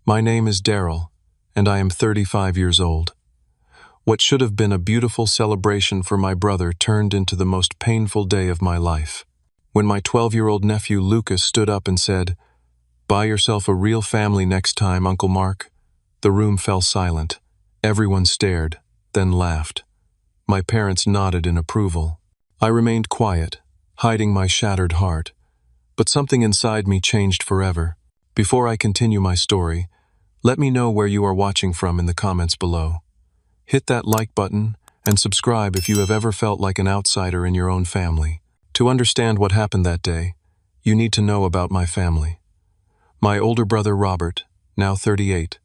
My name is Darrell, and I am 35 years old. What should have been a beautiful celebration for my brother turned into the most painful day of my life. When my 12-year-old nephew Lucas stood up and said, "Buy yourself a real family next time, Uncle Mark," the room fell silent. Everyone stared, then laughed. My parents nodded in approval. I remained quiet, hiding my shattered heart. But something inside me changed forever. Before I continue my story, let me know where you are watching from in the comments below. Hit that like button and subscribe if you have ever felt like an outsider in your own family. To understand what happened that day, you need to know about my family. My older brother Robert, now 38,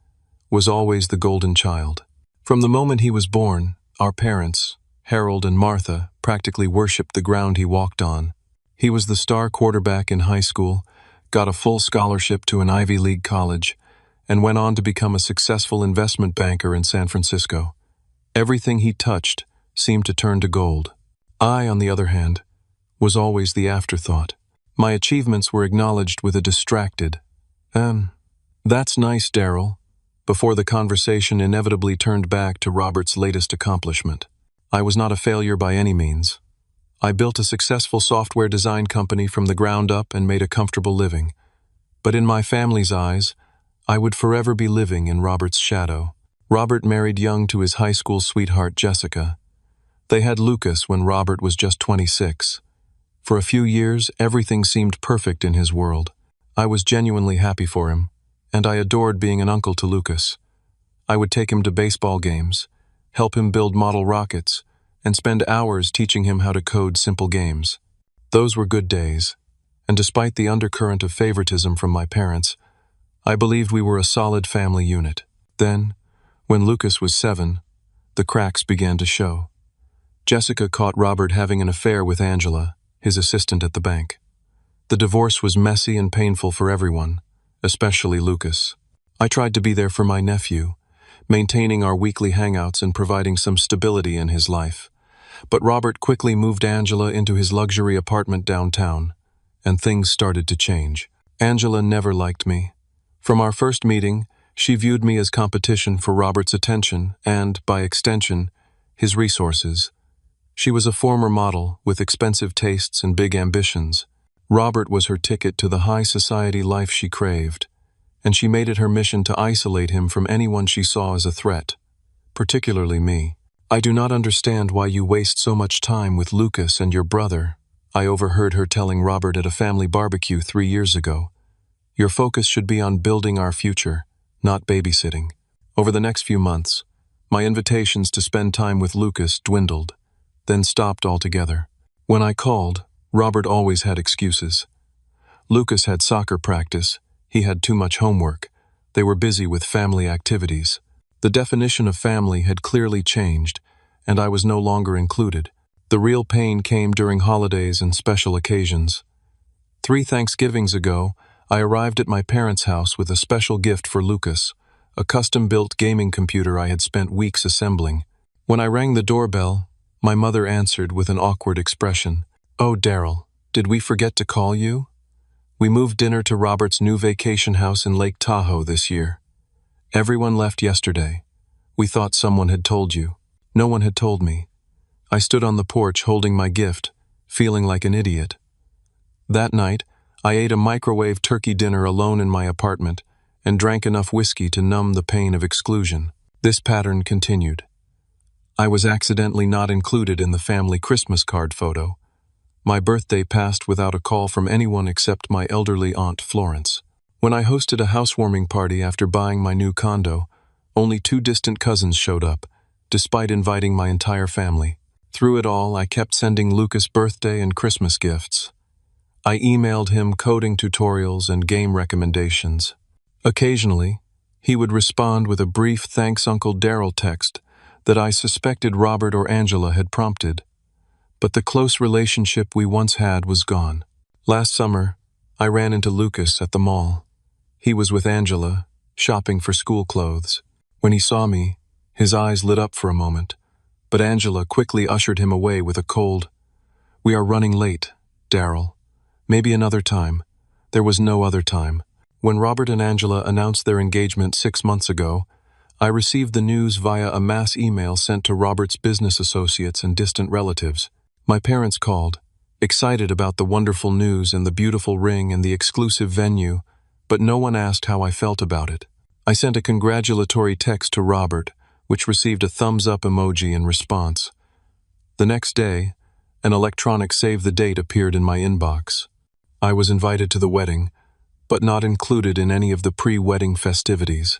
was always the golden child. From the moment he was born, our parents, Harold and Martha, practically worshipped the ground he walked on. He was the star quarterback in high school, got a full scholarship to an Ivy League college, and went on to become a successful investment banker in San Francisco. Everything he touched seemed to turn to gold. I, on the other hand, was always the afterthought. My achievements were acknowledged with a distracted, "That's nice, Darrell," before the conversation inevitably turned back to Robert's latest accomplishment. I was not a failure by any means. I built a successful software design company from the ground up and made a comfortable living. But in my family's eyes, I would forever be living in Robert's shadow. Robert married young to his high school sweetheart, Jessica. They had Lucas when Robert was just 26. For a few years, everything seemed perfect in his world. I was genuinely happy for him, and I adored being an uncle to Lucas. I would take him to baseball games, help him build model rockets, and spend hours teaching him how to code simple games. Those were good days, and despite the undercurrent of favoritism from my parents, I believed we were a solid family unit. Then, when Lucas was 7, the cracks began to show. Jessica caught Robert having an affair with Angela, his assistant at the bank. The divorce was messy and painful for everyone, especially Lucas. I tried to be there for my nephew, maintaining our weekly hangouts and providing some stability in his life. But Robert quickly moved Angela into his luxury apartment downtown, and things started to change. Angela never liked me. From our first meeting, she viewed me as competition for Robert's attention and, by extension, his resources. She was a former model with expensive tastes and big ambitions. Robert was her ticket to the high society life she craved, and she made it her mission to isolate him from anyone she saw as a threat, particularly me. "I do not understand why you waste so much time with Lucas and your brother," I overheard her telling Robert at a family barbecue 3 years ago. "Your focus should be on building our future, not babysitting." Over the next few months, my invitations to spend time with Lucas dwindled, then stopped altogether. When I called, Robert always had excuses. Lucas had soccer practice, he had too much homework, they were busy with family activities. The definition of family had clearly changed, and I was no longer included. The real pain came during holidays and special occasions. 3 Thanksgivings ago, I arrived at my parents' house with a special gift for Lucas, a custom-built gaming computer I had spent weeks assembling. When I rang the doorbell, my mother answered with an awkward expression. "Oh, Darrell, did we forget to call you? We moved dinner to Robert's new vacation house in Lake Tahoe this year. Everyone left yesterday. We thought someone had told you." No one had told me. I stood on the porch holding my gift, feeling like an idiot. That night, I ate a microwave turkey dinner alone in my apartment and drank enough whiskey to numb the pain of exclusion. This pattern continued. I was accidentally not included in the family Christmas card photo. My birthday passed without a call from anyone except my elderly aunt Florence. When I hosted a housewarming party after buying my new condo, only 2 distant cousins showed up, despite inviting my entire family. Through it all, I kept sending Lucas birthday and Christmas gifts. I emailed him coding tutorials and game recommendations. Occasionally, he would respond with a brief "Thanks, Uncle Darrell" text that I suspected Robert or Angela had prompted. But the close relationship we once had was gone. Last summer, I ran into Lucas at the mall. He was with Angela, shopping for school clothes. When he saw me, his eyes lit up for a moment, but Angela quickly ushered him away with a cold, "We are running late, Darrell. Maybe another time." There was no other time. When Robert and Angela announced their engagement 6 months ago, I received the news via a mass email sent to Robert's business associates and distant relatives. My parents called, excited about the wonderful news and the beautiful ring and the exclusive venue, but no one asked how I felt about it. I sent a congratulatory text to Robert, which received a thumbs-up emoji in response. The next day, an electronic save-the-date appeared in my inbox. I was invited to the wedding, but not included in any of the pre-wedding festivities.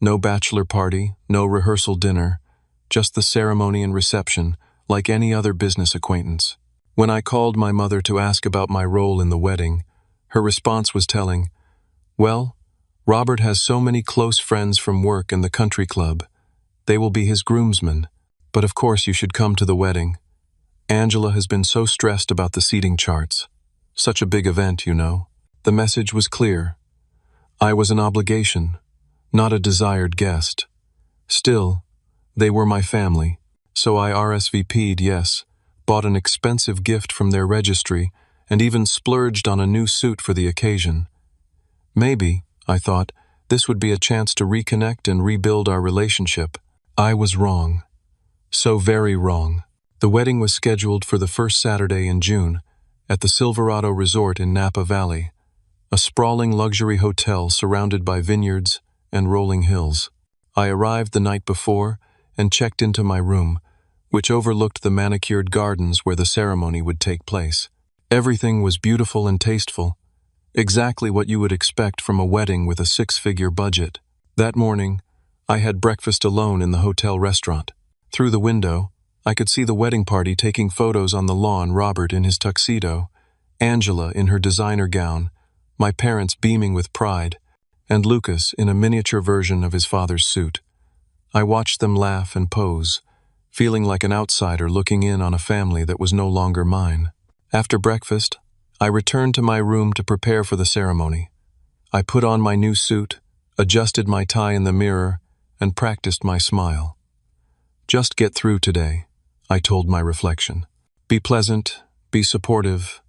No bachelor party, no rehearsal dinner, just the ceremony and reception, like any other business acquaintance. When I called my mother to ask about my role in the wedding, her response was telling, "Well, Robert has so many close friends from work and the country club. They will be his groomsmen, but of course you should come to the wedding. Angela has been so stressed about the seating charts. Such a big event, you know." The message was clear. I was an obligation, not a desired guest. Still, they were my family, so I RSVP'd, yes, bought an expensive gift from their registry, and even splurged on a new suit for the occasion. Maybe, I thought, this would be a chance to reconnect and rebuild our relationship. I was wrong. So very wrong. The wedding was scheduled for the first Saturday in June, at the Silverado Resort in Napa Valley, a sprawling luxury hotel surrounded by vineyards and rolling hills. I arrived the night before and checked into my room, which overlooked the manicured gardens where the ceremony would take place. Everything was beautiful and tasteful, exactly what you would expect from a wedding with a six-figure budget. That morning, I had breakfast alone in the hotel restaurant. Through the window, I could see the wedding party taking photos on the lawn, Robert in his tuxedo, Angela in her designer gown, my parents beaming with pride, and Lucas in a miniature version of his father's suit. I watched them laugh and pose, feeling like an outsider looking in on a family that was no longer mine. After breakfast, I returned to my room to prepare for the ceremony. I put on my new suit, adjusted my tie in the mirror, and practiced my smile. "Just get through today," I told my reflection. "Be pleasant, be supportive,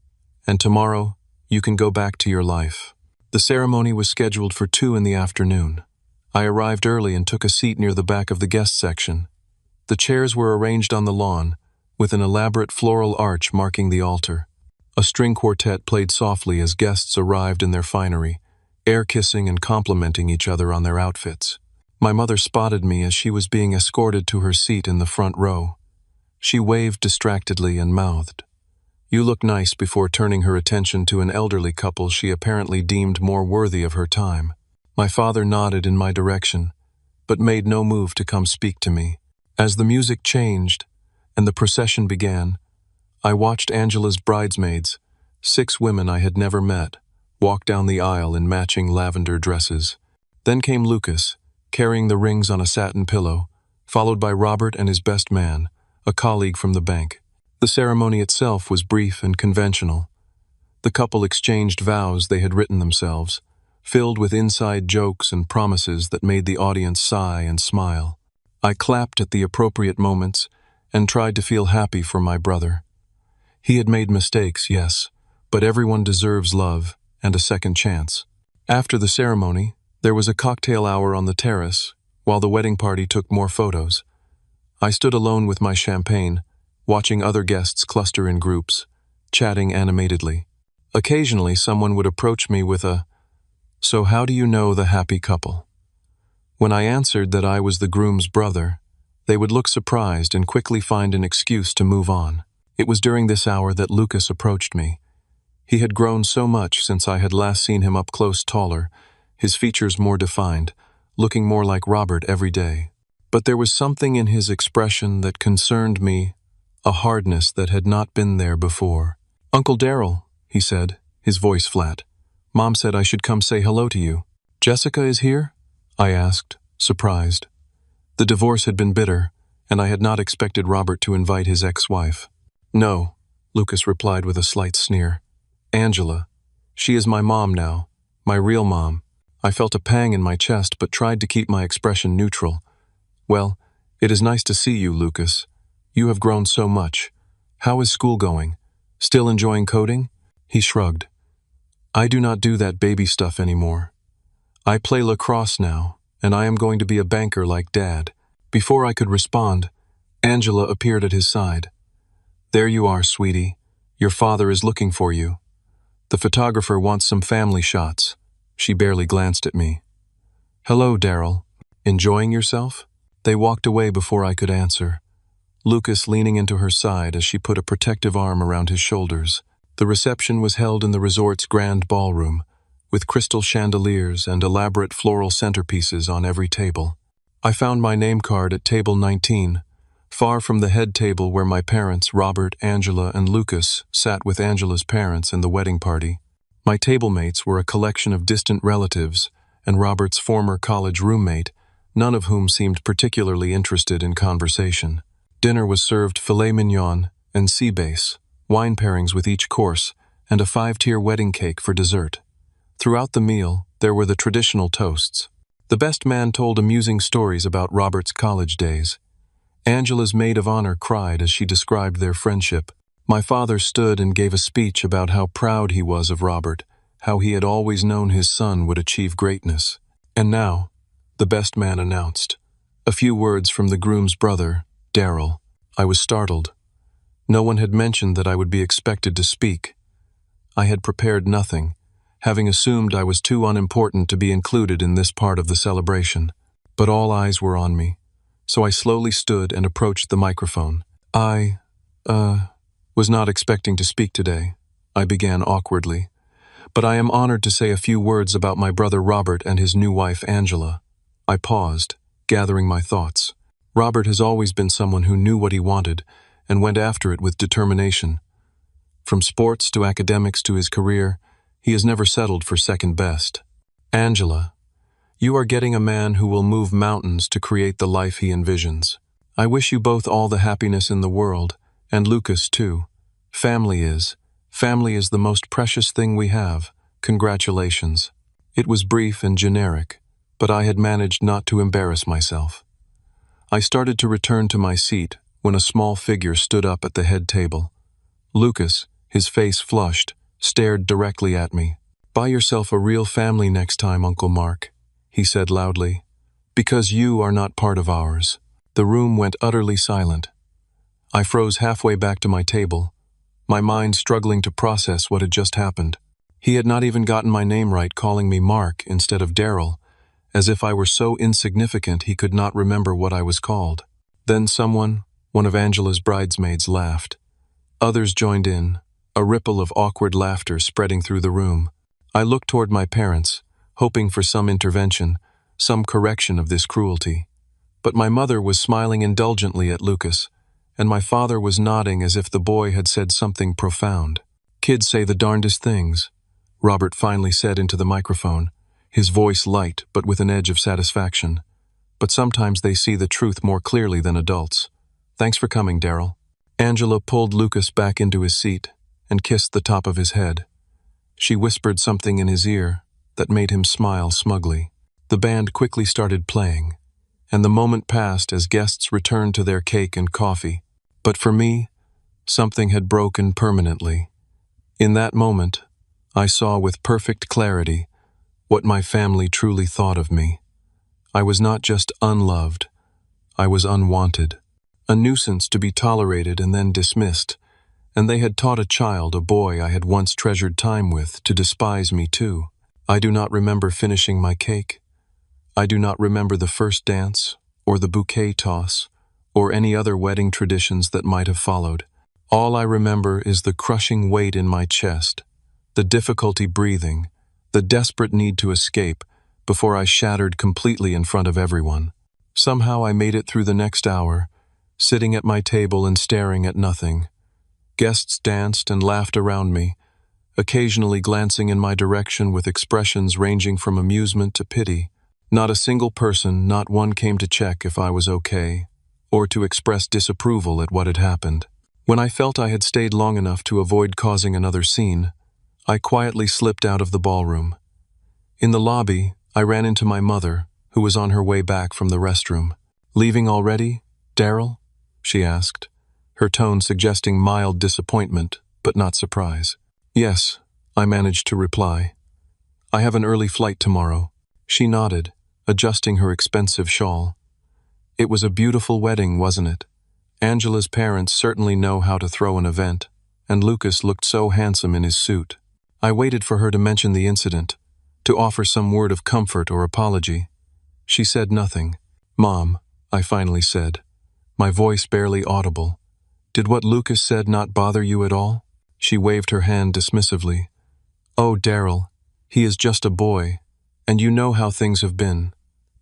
and tomorrow you can go back to your life." The ceremony was scheduled for 2 in the afternoon. I arrived early and took a seat near the back of the guest section. The chairs were arranged on the lawn, with an elaborate floral arch marking the altar. A string quartet played softly as guests arrived in their finery, air-kissing and complimenting each other on their outfits. My mother spotted me as she was being escorted to her seat in the front row. She waved distractedly and mouthed, "You look nice," before turning her attention to an elderly couple she apparently deemed more worthy of her time. My father nodded in my direction, but made no move to come speak to me. As the music changed and the procession began, I watched Angela's bridesmaids, 6 women I had never met, walk down the aisle in matching lavender dresses. Then came Lucas, carrying the rings on a satin pillow, followed by Robert and his best man, a colleague from the bank. The ceremony itself was brief and conventional. The couple exchanged vows they had written themselves, filled with inside jokes and promises that made the audience sigh and smile. I clapped at the appropriate moments and tried to feel happy for my brother. He had made mistakes, yes, but everyone deserves love and a second chance. After the ceremony, there was a cocktail hour on the terrace, while the wedding party took more photos. I stood alone with my champagne, watching other guests cluster in groups, chatting animatedly. Occasionally, someone would approach me with a, "So how do you know the happy couple?" When I answered that I was the groom's brother, they would look surprised and quickly find an excuse to move on. It was during this hour that Lucas approached me. He had grown so much since I had last seen him up close, taller, his features more defined, looking more like Robert every day. But there was something in his expression that concerned me, a hardness that had not been there before. "Uncle Darrell," he said, his voice flat. "Mom said I should come say hello to you." "Jessica is here?" I asked, surprised. The divorce had been bitter, and I had not expected Robert to invite his ex-wife. "No," Lucas replied with a slight sneer. "Angela. She is my mom now, my real mom." I felt a pang in my chest but tried to keep my expression neutral. "Well, it is nice to see you, Lucas. You have grown so much. How is school going? Still enjoying coding?" He shrugged. "I do not do that baby stuff anymore. I play lacrosse now, and I am going to be a banker like Dad. Before I could respond, Angela appeared at his side. There you are, sweetie. Your father is looking for you. The photographer wants some family shots. She barely glanced at me. Hello, Darrell. Enjoying yourself? They walked away before I could answer, Lucas leaning into her side as she put a protective arm around his shoulders. The reception was held in the resort's grand ballroom, with crystal chandeliers and elaborate floral centerpieces on every table. I found my name card at table 19, far from the head table where my parents, Robert, Angela, and Lucas, sat with Angela's parents and the wedding party. My table mates were a collection of distant relatives and Robert's former college roommate, none of whom seemed particularly interested in conversation. Dinner was served filet mignon and sea bass, wine pairings with each course, and a 5-tier wedding cake for dessert. Throughout the meal, there were the traditional toasts. The best man told amusing stories about Robert's college days. Angela's maid of honor cried as she described their friendship. My father stood and gave a speech about how proud he was of Robert, how he had always known his son would achieve greatness. And now, the best man announced. A few words from the groom's brother, Darrell. I was startled. No one had mentioned that I would be expected to speak. I had prepared nothing, having assumed I was too unimportant to be included in this part of the celebration. But all eyes were on me, so I slowly stood and approached the microphone. I was not expecting to speak today, I began awkwardly, but I am honored to say a few words about my brother Robert and his new wife Angela. I paused, gathering my thoughts. Robert has always been someone who knew what he wanted and went after it with determination. From sports to academics to his career, he has never settled for second best. Angela, you are getting a man who will move mountains to create the life he envisions. I wish you both all the happiness in the world, and Lucas too. Family is the most precious thing we have. Congratulations. It was brief and generic, but I had managed not to embarrass myself. I started to return to my seat when a small figure stood up at the head table. Lucas, his face flushed, stared directly at me. Buy yourself a real family next time, Uncle Mark, he said loudly, because you are not part of ours. The room went utterly silent. I froze halfway back to my table, my mind struggling to process what had just happened. He had not even gotten my name right, calling me Mark instead of Darrell, as if I were so insignificant he could not remember what I was called. Then someone, one of Angela's bridesmaids, laughed. Others joined in, a ripple of awkward laughter spreading through the room. I looked toward my parents, hoping for some intervention, some correction of this cruelty. But my mother was smiling indulgently at Lucas, and my father was nodding as if the boy had said something profound. Kids say the darndest things, Robert finally said into the microphone, his voice light but with an edge of satisfaction. But sometimes they see the truth more clearly than adults. Thanks for coming, Darrell. Angela pulled Lucas back into his seat and kissed the top of his head. She whispered something in his ear that made him smile smugly. The band quickly started playing, and the moment passed as guests returned to their cake and coffee. But for me, something had broken permanently. In that moment, I saw with perfect clarity what my family truly thought of me. I was not just unloved, I was unwanted, a nuisance to be tolerated and then dismissed, and they had taught a child, a boy I had once treasured time with, to despise me too. I do not remember finishing my cake. I do not remember the first dance, or the bouquet toss, or any other wedding traditions that might have followed. All I remember is the crushing weight in my chest, the difficulty breathing, the desperate need to escape before I shattered completely in front of everyone. Somehow I made it through the next hour, sitting at my table and staring at nothing. Guests danced and laughed around me, occasionally glancing in my direction with expressions ranging from amusement to pity. Not a single person, not one came to check if I was okay, or to express disapproval at what had happened. When I felt I had stayed long enough to avoid causing another scene, I quietly slipped out of the ballroom. In the lobby, I ran into my mother, who was on her way back from the restroom. "Leaving already, Darrell?" she asked, her tone suggesting mild disappointment, but not surprise. "Yes," I managed to reply. "I have an early flight tomorrow." She nodded, adjusting her expensive shawl. It was a beautiful wedding, wasn't it? Angela's parents certainly know how to throw an event, and Lucas looked so handsome in his suit. I waited for her to mention the incident, to offer some word of comfort or apology. She said nothing. "Mom," I finally said, my voice barely audible, "did what Lucas said not bother you at all?" She waved her hand dismissively. "Oh, Darrell, he is just a boy, and you know how things have been.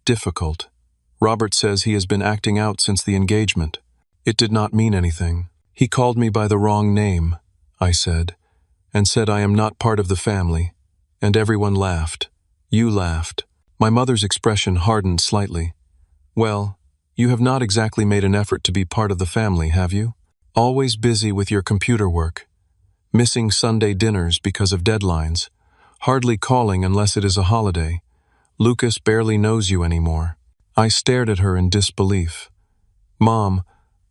Difficult. Robert says he has been acting out since the engagement." It did not mean anything. "He called me by the wrong name," I said, "and said I am not part of the family." And everyone laughed. You laughed. My mother's expression hardened slightly. "Well, you have not exactly made an effort to be part of the family, have you? Always busy with your computer work. Missing Sunday dinners because of deadlines. Hardly calling unless it is a holiday. Lucas barely knows you anymore." I stared at her in disbelief. "Mom,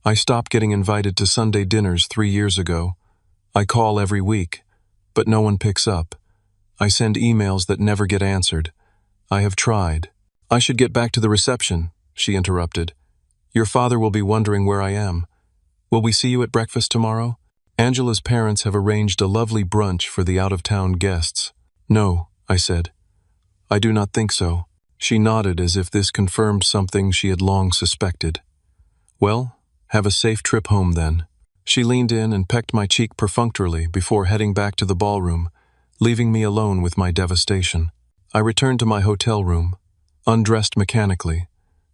I stopped getting invited to Sunday dinners 3 years ago. I call every week, but no one picks up. I send emails that never get answered. I have tried." "I should get back to the reception," she interrupted. "Your father will be wondering where I am. Will we see you at breakfast tomorrow? Angela's parents have arranged a lovely brunch for the out-of-town guests." "No," I said. "I do not think so." She nodded as if this confirmed something she had long suspected. "Well, have a safe trip home then." She leaned in and pecked my cheek perfunctorily before heading back to the ballroom, leaving me alone with my devastation. I returned to my hotel room, undressed mechanically,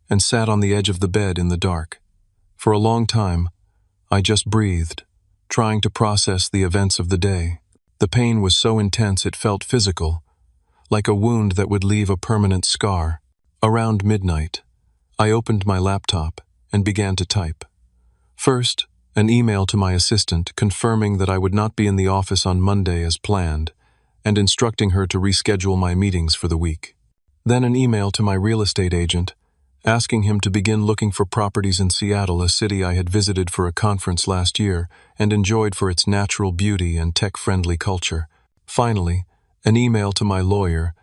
and sat on the edge of the bed in the dark. For a long time, I just breathed, trying to process the events of the day. The pain was so intense it felt physical, like a wound that would leave a permanent scar. Around midnight, I opened my laptop and began to type. First, an email to my assistant confirming that I would not be in the office on Monday as planned, and instructing her to reschedule my meetings for the week. Then an email to my real estate agent, asking him to begin looking for properties in Seattle, a city I had visited for a conference last year and enjoyed for its natural beauty and tech-friendly culture. Finally, an email to my lawyer,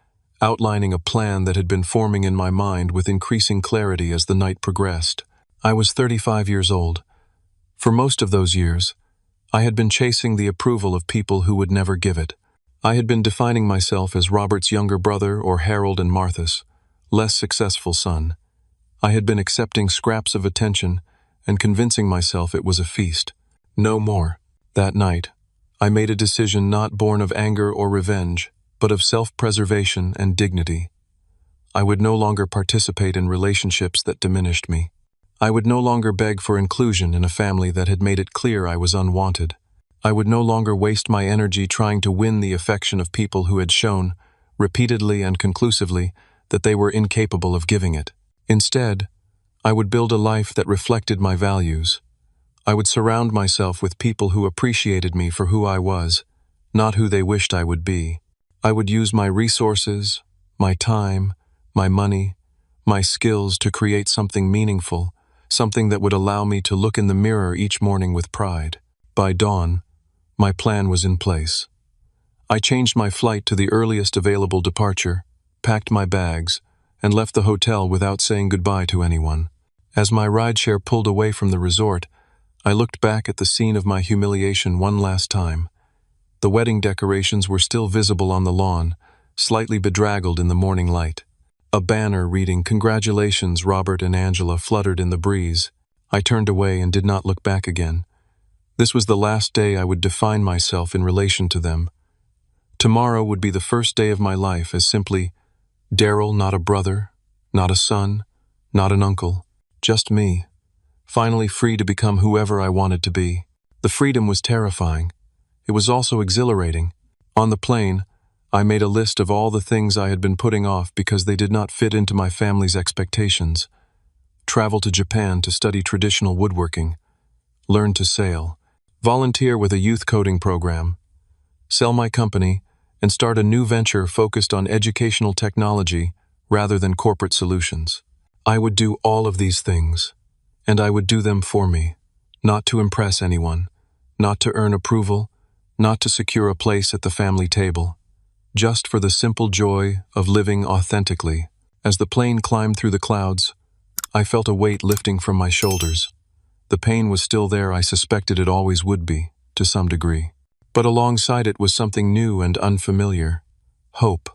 outlining a plan that had been forming in my mind with increasing clarity as the night progressed. I was 35 years old. For most of those years, I had been chasing the approval of people who would never give it. I had been defining myself as Robert's younger brother or Harold and Martha's less successful son. I had been accepting scraps of attention and convincing myself it was a feast. No more. That night, I made a decision not born of anger or revenge, but of self-preservation and dignity. I would no longer participate in relationships that diminished me. I would no longer beg for inclusion in a family that had made it clear I was unwanted. I would no longer waste my energy trying to win the affection of people who had shown, repeatedly and conclusively, that they were incapable of giving it. Instead, I would build a life that reflected my values. I would surround myself with people who appreciated me for who I was, not who they wished I would be. I would use my resources, my time, my money, my skills to create something meaningful, something that would allow me to look in the mirror each morning with pride. By dawn, my plan was in place. I changed my flight to the earliest available departure, packed my bags, and left the hotel without saying goodbye to anyone. As my rideshare pulled away from the resort, I looked back at the scene of my humiliation one last time. The wedding decorations were still visible on the lawn, slightly bedraggled in the morning light. A banner reading "Congratulations, Robert and Angela" fluttered in the breeze. I turned away and did not look back again. This was the last day I would define myself in relation to them. Tomorrow would be the first day of my life as simply Darrell, not a brother, not a son, not an uncle, just me, finally free to become whoever I wanted to be. The freedom was terrifying. It was also exhilarating. On the plane, I made a list of all the things I had been putting off because they did not fit into my family's expectations. Travel to Japan to study traditional woodworking, learn to sail, volunteer with a youth coding program, sell my company, and start a new venture focused on educational technology rather than corporate solutions. I would do all of these things, and I would do them for me, not to impress anyone, not to earn approval, not to secure a place at the family table, just for the simple joy of living authentically. As the plane climbed through the clouds, I felt a weight lifting from my shoulders. The pain was still there. I suspected it always would be, to some degree. But alongside it was something new and unfamiliar. Hope.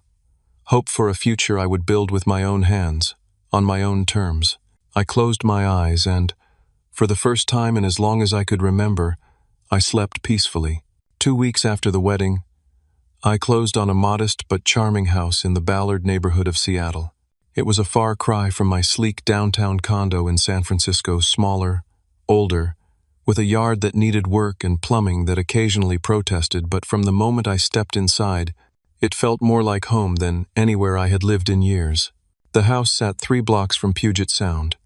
Hope for a future I would build with my own hands, on my own terms. I closed my eyes and, for the first time in as long as I could remember, I slept peacefully. 2 weeks after the wedding, I closed on a modest but charming house in the Ballard neighborhood of Seattle. It was a far cry from my sleek downtown condo in San Francisco, smaller, older, with a yard that needed work and plumbing that occasionally protested, but from the moment I stepped inside, it felt more like home than anywhere I had lived in years. The house sat 3 blocks from Puget Sound,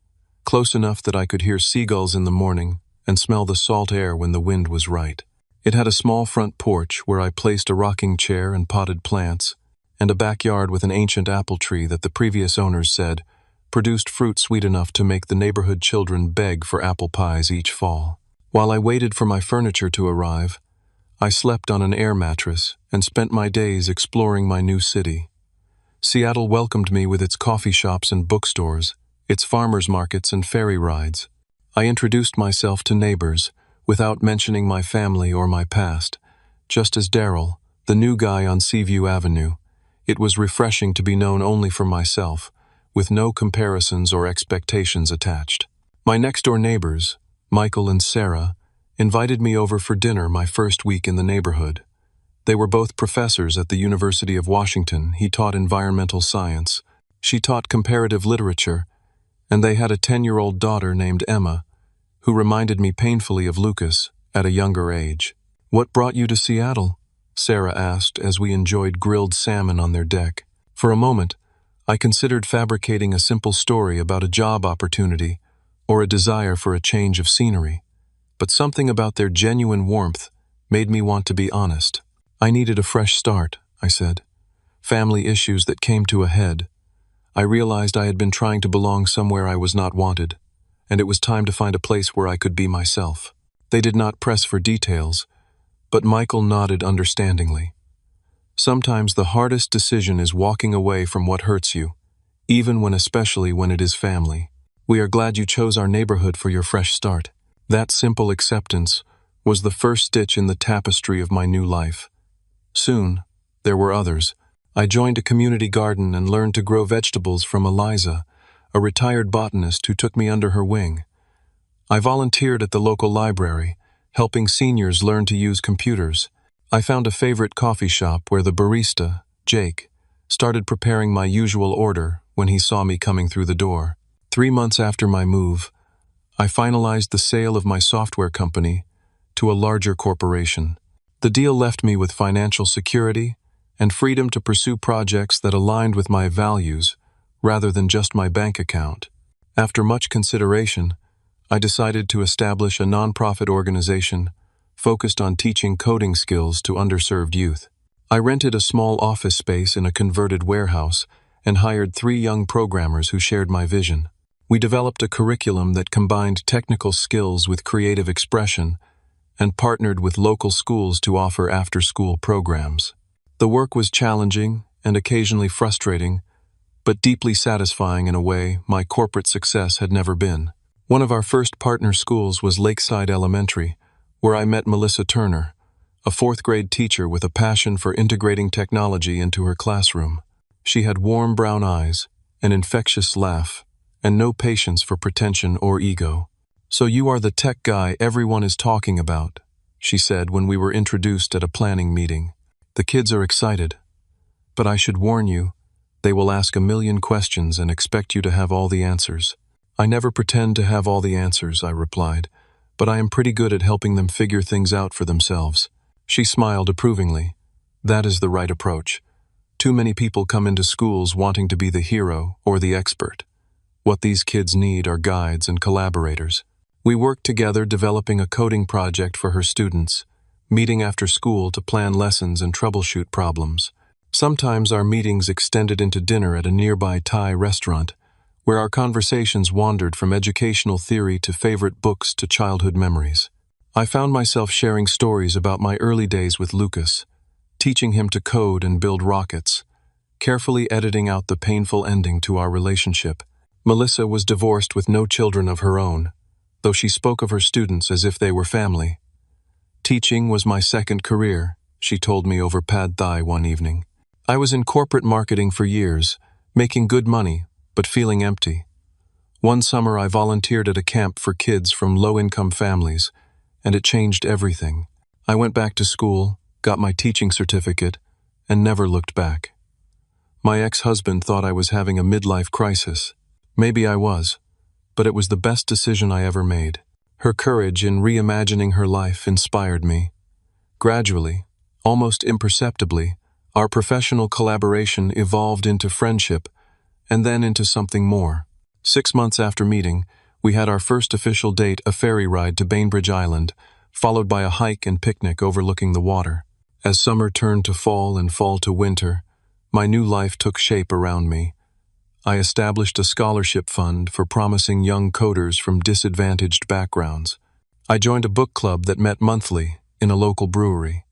close enough that I could hear seagulls in the morning and smell the salt air when the wind was right. It had a small front porch where I placed a rocking chair and potted plants, and a backyard with an ancient apple tree that the previous owners said produced fruit sweet enough to make the neighborhood children beg for apple pies each fall. While I waited for my furniture to arrive, I slept on an air mattress and spent my days exploring my new city. Seattle welcomed me with its coffee shops and bookstores, its farmers markets and ferry rides. I introduced myself to neighbors without mentioning my family or my past, just as Darrell, the new guy on Seaview Avenue. It was refreshing to be known only for myself, with no comparisons or expectations attached. My next-door neighbors, Michael and Sarah, invited me over for dinner my first week in the neighborhood. They were both professors at the University of Washington. He taught environmental science. She taught comparative literature, and they had a 10-year-old daughter named Emma, who reminded me painfully of Lucas at a younger age. "What brought you to Seattle?" Sarah asked as we enjoyed grilled salmon on their deck. For a moment, I considered fabricating a simple story about a job opportunity or a desire for a change of scenery, but something about their genuine warmth made me want to be honest. "I needed a fresh start," I said. "Family issues that came to a head. I realized I had been trying to belong somewhere I was not wanted, and it was time to find a place where I could be myself." They did not press for details, but Michael nodded understandingly. Sometimes the hardest decision is walking away from what hurts you, especially when it is family. "We are glad you chose our neighborhood for your fresh start." That simple acceptance was the first stitch in the tapestry of my new life. Soon, there were others. I joined a community garden and learned to grow vegetables from Eliza, a retired botanist who took me under her wing. I volunteered at the local library, helping seniors learn to use computers. I found a favorite coffee shop where the barista, Jake, started preparing my usual order when he saw me coming through the door. 3 months after my move, I finalized the sale of my software company to a larger corporation. The deal left me with financial security and freedom to pursue projects that aligned with my values rather than just my bank account. After much consideration, I decided to establish a nonprofit organization focused on teaching coding skills to underserved youth. I rented a small office space in a converted warehouse and hired 3 young programmers who shared my vision. We developed a curriculum that combined technical skills with creative expression and partnered with local schools to offer after-school programs. The work was challenging and occasionally frustrating, but deeply satisfying in a way my corporate success had never been. One of our first partner schools was Lakeside Elementary, where I met Melissa Turner, a 4th-grade teacher with a passion for integrating technology into her classroom. She had warm brown eyes, an infectious laugh, and no patience for pretension or ego. "So you are the tech guy everyone is talking about," she said when we were introduced at a planning meeting. "The kids are excited. But I should warn you, they will ask a million questions and expect you to have all the answers." "I never pretend to have all the answers," I replied, "but I am pretty good at helping them figure things out for themselves." She smiled approvingly. "That is the right approach. Too many people come into schools wanting to be the hero or the expert. What these kids need are guides and collaborators." We worked together developing a coding project for her students, meeting after school to plan lessons and troubleshoot problems. Sometimes our meetings extended into dinner at a nearby Thai restaurant, where our conversations wandered from educational theory to favorite books to childhood memories. I found myself sharing stories about my early days with Lucas, teaching him to code and build rockets, carefully editing out the painful ending to our relationship. Melissa was divorced with no children of her own, though she spoke of her students as if they were family. Teaching was my second career, she told me over pad thai one evening. I was in corporate marketing for years, making good money, but feeling empty. One summer I volunteered at a camp for kids from low-income families, and it changed everything. I went back to school, got my teaching certificate, and never looked back. My ex-husband thought I was having a midlife crisis. Maybe I was, but it was the best decision I ever made. Her courage in reimagining her life inspired me. Gradually, almost imperceptibly, our professional collaboration evolved into friendship and then into something more. 6 months after meeting, we had our first official date, a ferry ride to Bainbridge Island, followed by a hike and picnic overlooking the water. As summer turned to fall and fall to winter, my new life took shape around me. I established a scholarship fund for promising young coders from disadvantaged backgrounds. I joined a book club that met monthly in a local brewery.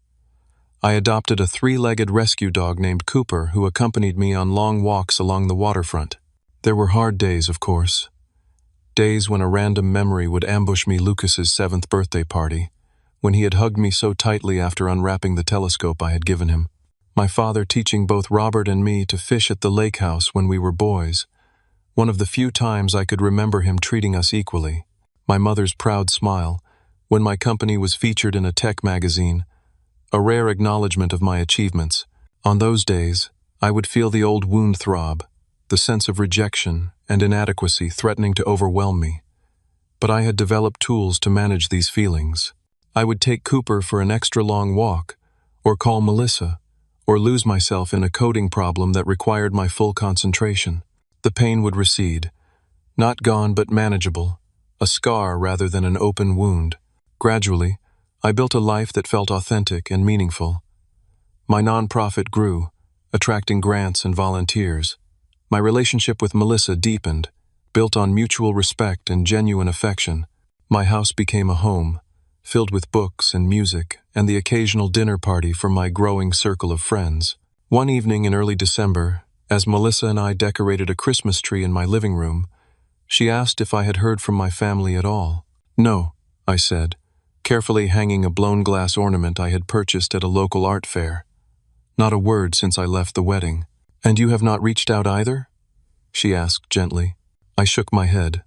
I adopted a 3-legged rescue dog named Cooper who accompanied me on long walks along the waterfront. There were hard days, of course. Days when a random memory would ambush me, Lucas's 7th birthday party, when he had hugged me so tightly after unwrapping the telescope I had given him. My father teaching both Robert and me to fish at the lake house when we were boys, one of the few times I could remember him treating us equally. My mother's proud smile when my company was featured in a tech magazine, a rare acknowledgement of my achievements. On those days, I would feel the old wound throb, the sense of rejection and inadequacy threatening to overwhelm me. But I had developed tools to manage these feelings. I would take Cooper for an extra long walk, or call Melissa, or lose myself in a coding problem that required my full concentration. The pain would recede, not gone but manageable, a scar rather than an open wound. Gradually, I built a life that felt authentic and meaningful. My nonprofit grew, attracting grants and volunteers. My relationship with Melissa deepened, built on mutual respect and genuine affection. My house became a home, filled with books and music and the occasional dinner party for my growing circle of friends. One evening in early December, as Melissa and I decorated a Christmas tree in my living room, she asked if I had heard from my family at all. No, I said, carefully hanging a blown glass ornament I had purchased at a local art fair. Not a word since I left the wedding. And you have not reached out either? She asked gently. I shook my head.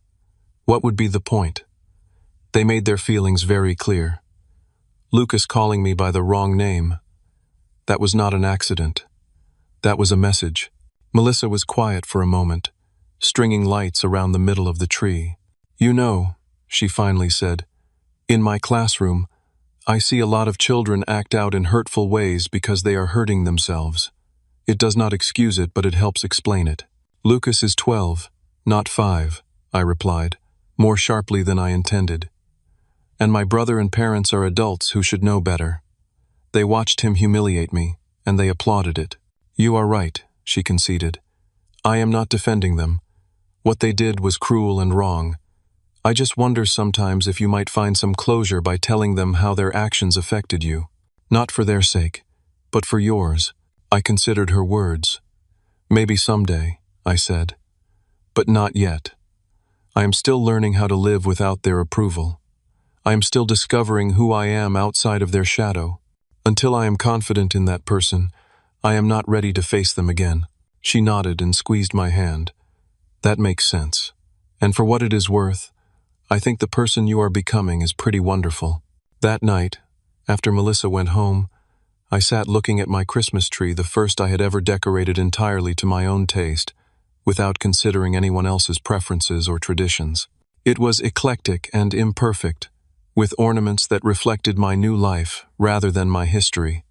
What would be the point? They made their feelings very clear. Lucas calling me by the wrong name. That was not an accident. That was a message. Melissa was quiet for a moment, stringing lights around the middle of the tree. You know, she finally said, in my classroom, I see a lot of children act out in hurtful ways because they are hurting themselves. It does not excuse it, but it helps explain it. Lucas is 12, not 5, I replied, more sharply than I intended. And my brother and parents are adults who should know better. They watched him humiliate me, and they applauded it. You are right, she conceded. I am not defending them. What they did was cruel and wrong. I just wonder sometimes if you might find some closure by telling them how their actions affected you. Not for their sake, but for yours. I considered her words. Maybe someday, I said. But not yet. I am still learning how to live without their approval. I am still discovering who I am outside of their shadow. Until I am confident in that person, I am not ready to face them again. She nodded and squeezed my hand. That makes sense. And for what it is worth, I think the person you are becoming is pretty wonderful. That night, after Melissa went home, I sat looking at my Christmas tree, the first I had ever decorated entirely to my own taste, without considering anyone else's preferences or traditions. It was eclectic and imperfect, with ornaments that reflected my new life rather than my history.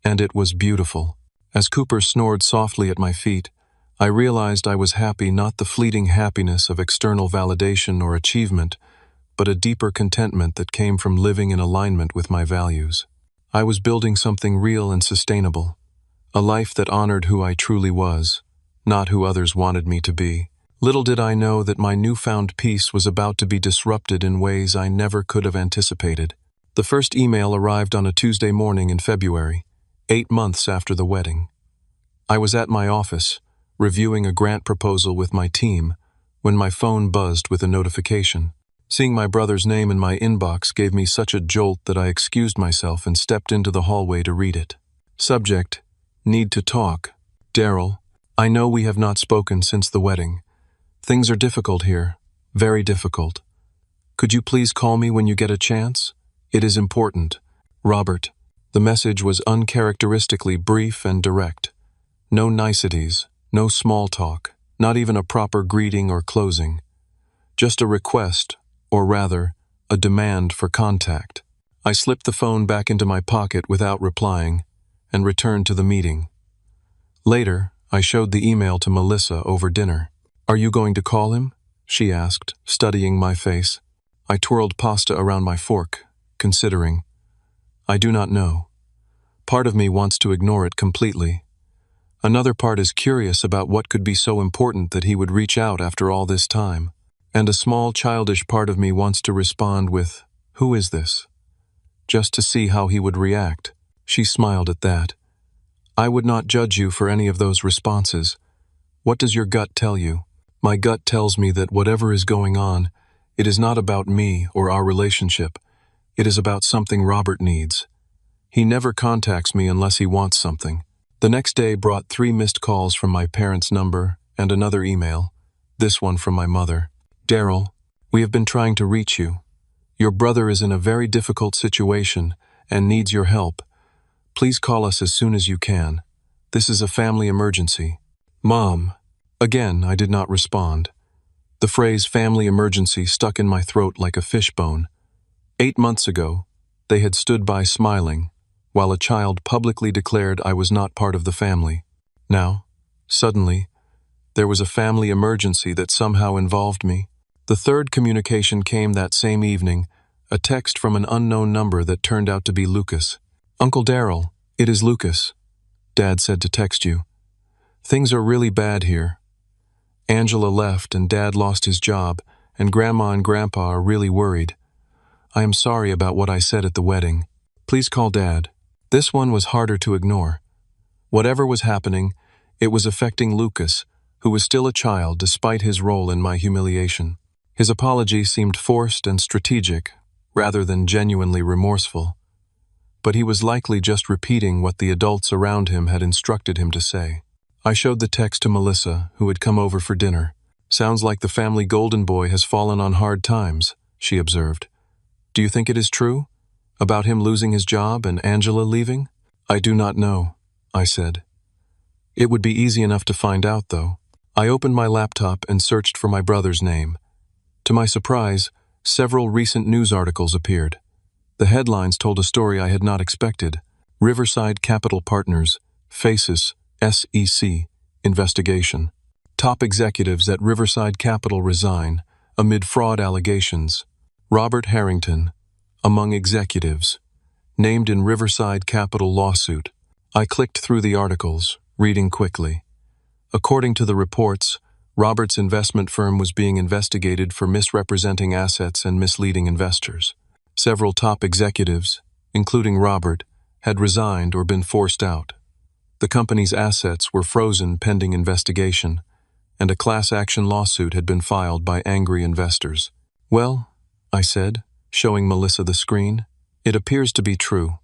And it was beautiful. As Cooper snored softly at my feet, I realized I was happy, not the fleeting happiness of external validation or achievement, but a deeper contentment that came from living in alignment with my values. I was building something real and sustainable, a life that honored who I truly was, not who others wanted me to be. Little did I know that my newfound peace was about to be disrupted in ways I never could have anticipated. The first email arrived on a Tuesday morning in February, 8 months after the wedding. I was at my office, reviewing a grant proposal with my team, when my phone buzzed with a notification. Seeing my brother's name in my inbox gave me such a jolt that I excused myself and stepped into the hallway to read it. Subject: Need to talk. Darrell, I know we have not spoken since the wedding. Things are difficult here, very difficult. Could you please call me when you get a chance? It is important. Robert. The message was uncharacteristically brief and direct. No niceties, no small talk, not even a proper greeting or closing. Just a request, or rather, a demand for contact. I slipped the phone back into my pocket without replying, and returned to the meeting. Later, I showed the email to Melissa over dinner. Are you going to call him? She asked, studying my face. I twirled pasta around my fork, considering. I do not know. Part of me wants to ignore it completely. Another part is curious about what could be so important that he would reach out after all this time. And a small childish part of me wants to respond with, "Who is this?" Just to see how he would react. She smiled at that. I would not judge you for any of those responses. What does your gut tell you? My gut tells me that whatever is going on, it is not about me or our relationship. It is about something Robert needs. He never contacts me unless he wants something. The next day brought 3 missed calls from my parents' number and another email, this one from my mother. Darrell, we have been trying to reach you. Your brother is in a very difficult situation and needs your help. Please call us as soon as you can. This is a family emergency. Mom. Again, I did not respond. The phrase family emergency stuck in my throat like a fishbone. 8 months ago, they had stood by smiling, while a child publicly declared I was not part of the family. Now, suddenly, there was a family emergency that somehow involved me. The third communication came that same evening, a text from an unknown number that turned out to be Lucas. Uncle Darrell, it is Lucas. Dad said to text you. Things are really bad here. Angela left and Dad lost his job, and Grandma and Grandpa are really worried. I am sorry about what I said at the wedding. Please call Dad. This one was harder to ignore. Whatever was happening, it was affecting Lucas, who was still a child despite his role in my humiliation. His apology seemed forced and strategic, rather than genuinely remorseful. But he was likely just repeating what the adults around him had instructed him to say. I showed the text to Melissa, who had come over for dinner. Sounds like the family golden boy has fallen on hard times, she observed. Do you think it is true? About him losing his job and Angela leaving? I do not know, I said. It would be easy enough to find out, though. I opened my laptop and searched for my brother's name. To my surprise, several recent news articles appeared. The headlines told a story I had not expected. Riverside Capital Partners, faces, SEC, investigation. Top executives at Riverside Capital resign amid fraud allegations. Robert Harrington, among executives, named in Riverside Capital lawsuit. I clicked through the articles, reading quickly. According to the reports, Robert's investment firm was being investigated for misrepresenting assets and misleading investors. Several top executives, including Robert, had resigned or been forced out. The company's assets were frozen pending investigation, and a class action lawsuit had been filed by angry investors. Well, I said, showing Melissa the screen, it appears to be true.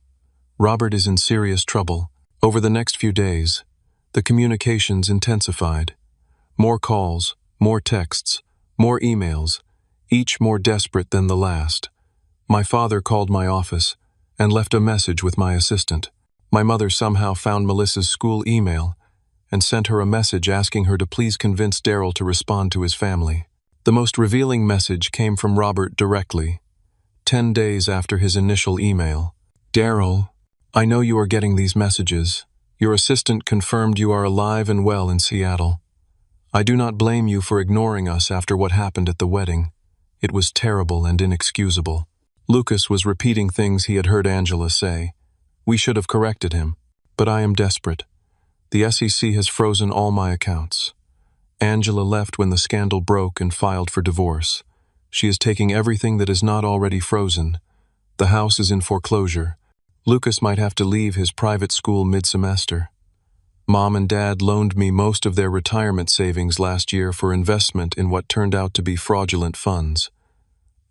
Robert is in serious trouble. Over the next few days, the communications intensified. More calls, more texts, more emails, each more desperate than the last. My father called my office and left a message with my assistant. My mother somehow found Melissa's school email and sent her a message asking her to please convince Darrell to respond to his family. The most revealing message came from Robert directly, 10 days after his initial email. Darrell, I know you are getting these messages. Your assistant confirmed you are alive and well in Seattle. I do not blame you for ignoring us after what happened at the wedding. It was terrible and inexcusable. Lucas was repeating things he had heard Angela say. We should have corrected him, but I am desperate. The SEC has frozen all my accounts. Angela left when the scandal broke and filed for divorce. She is taking everything that is not already frozen. The house is in foreclosure. Lucas might have to leave his private school mid-semester. Mom and Dad loaned me most of their retirement savings last year for investment in what turned out to be fraudulent funds.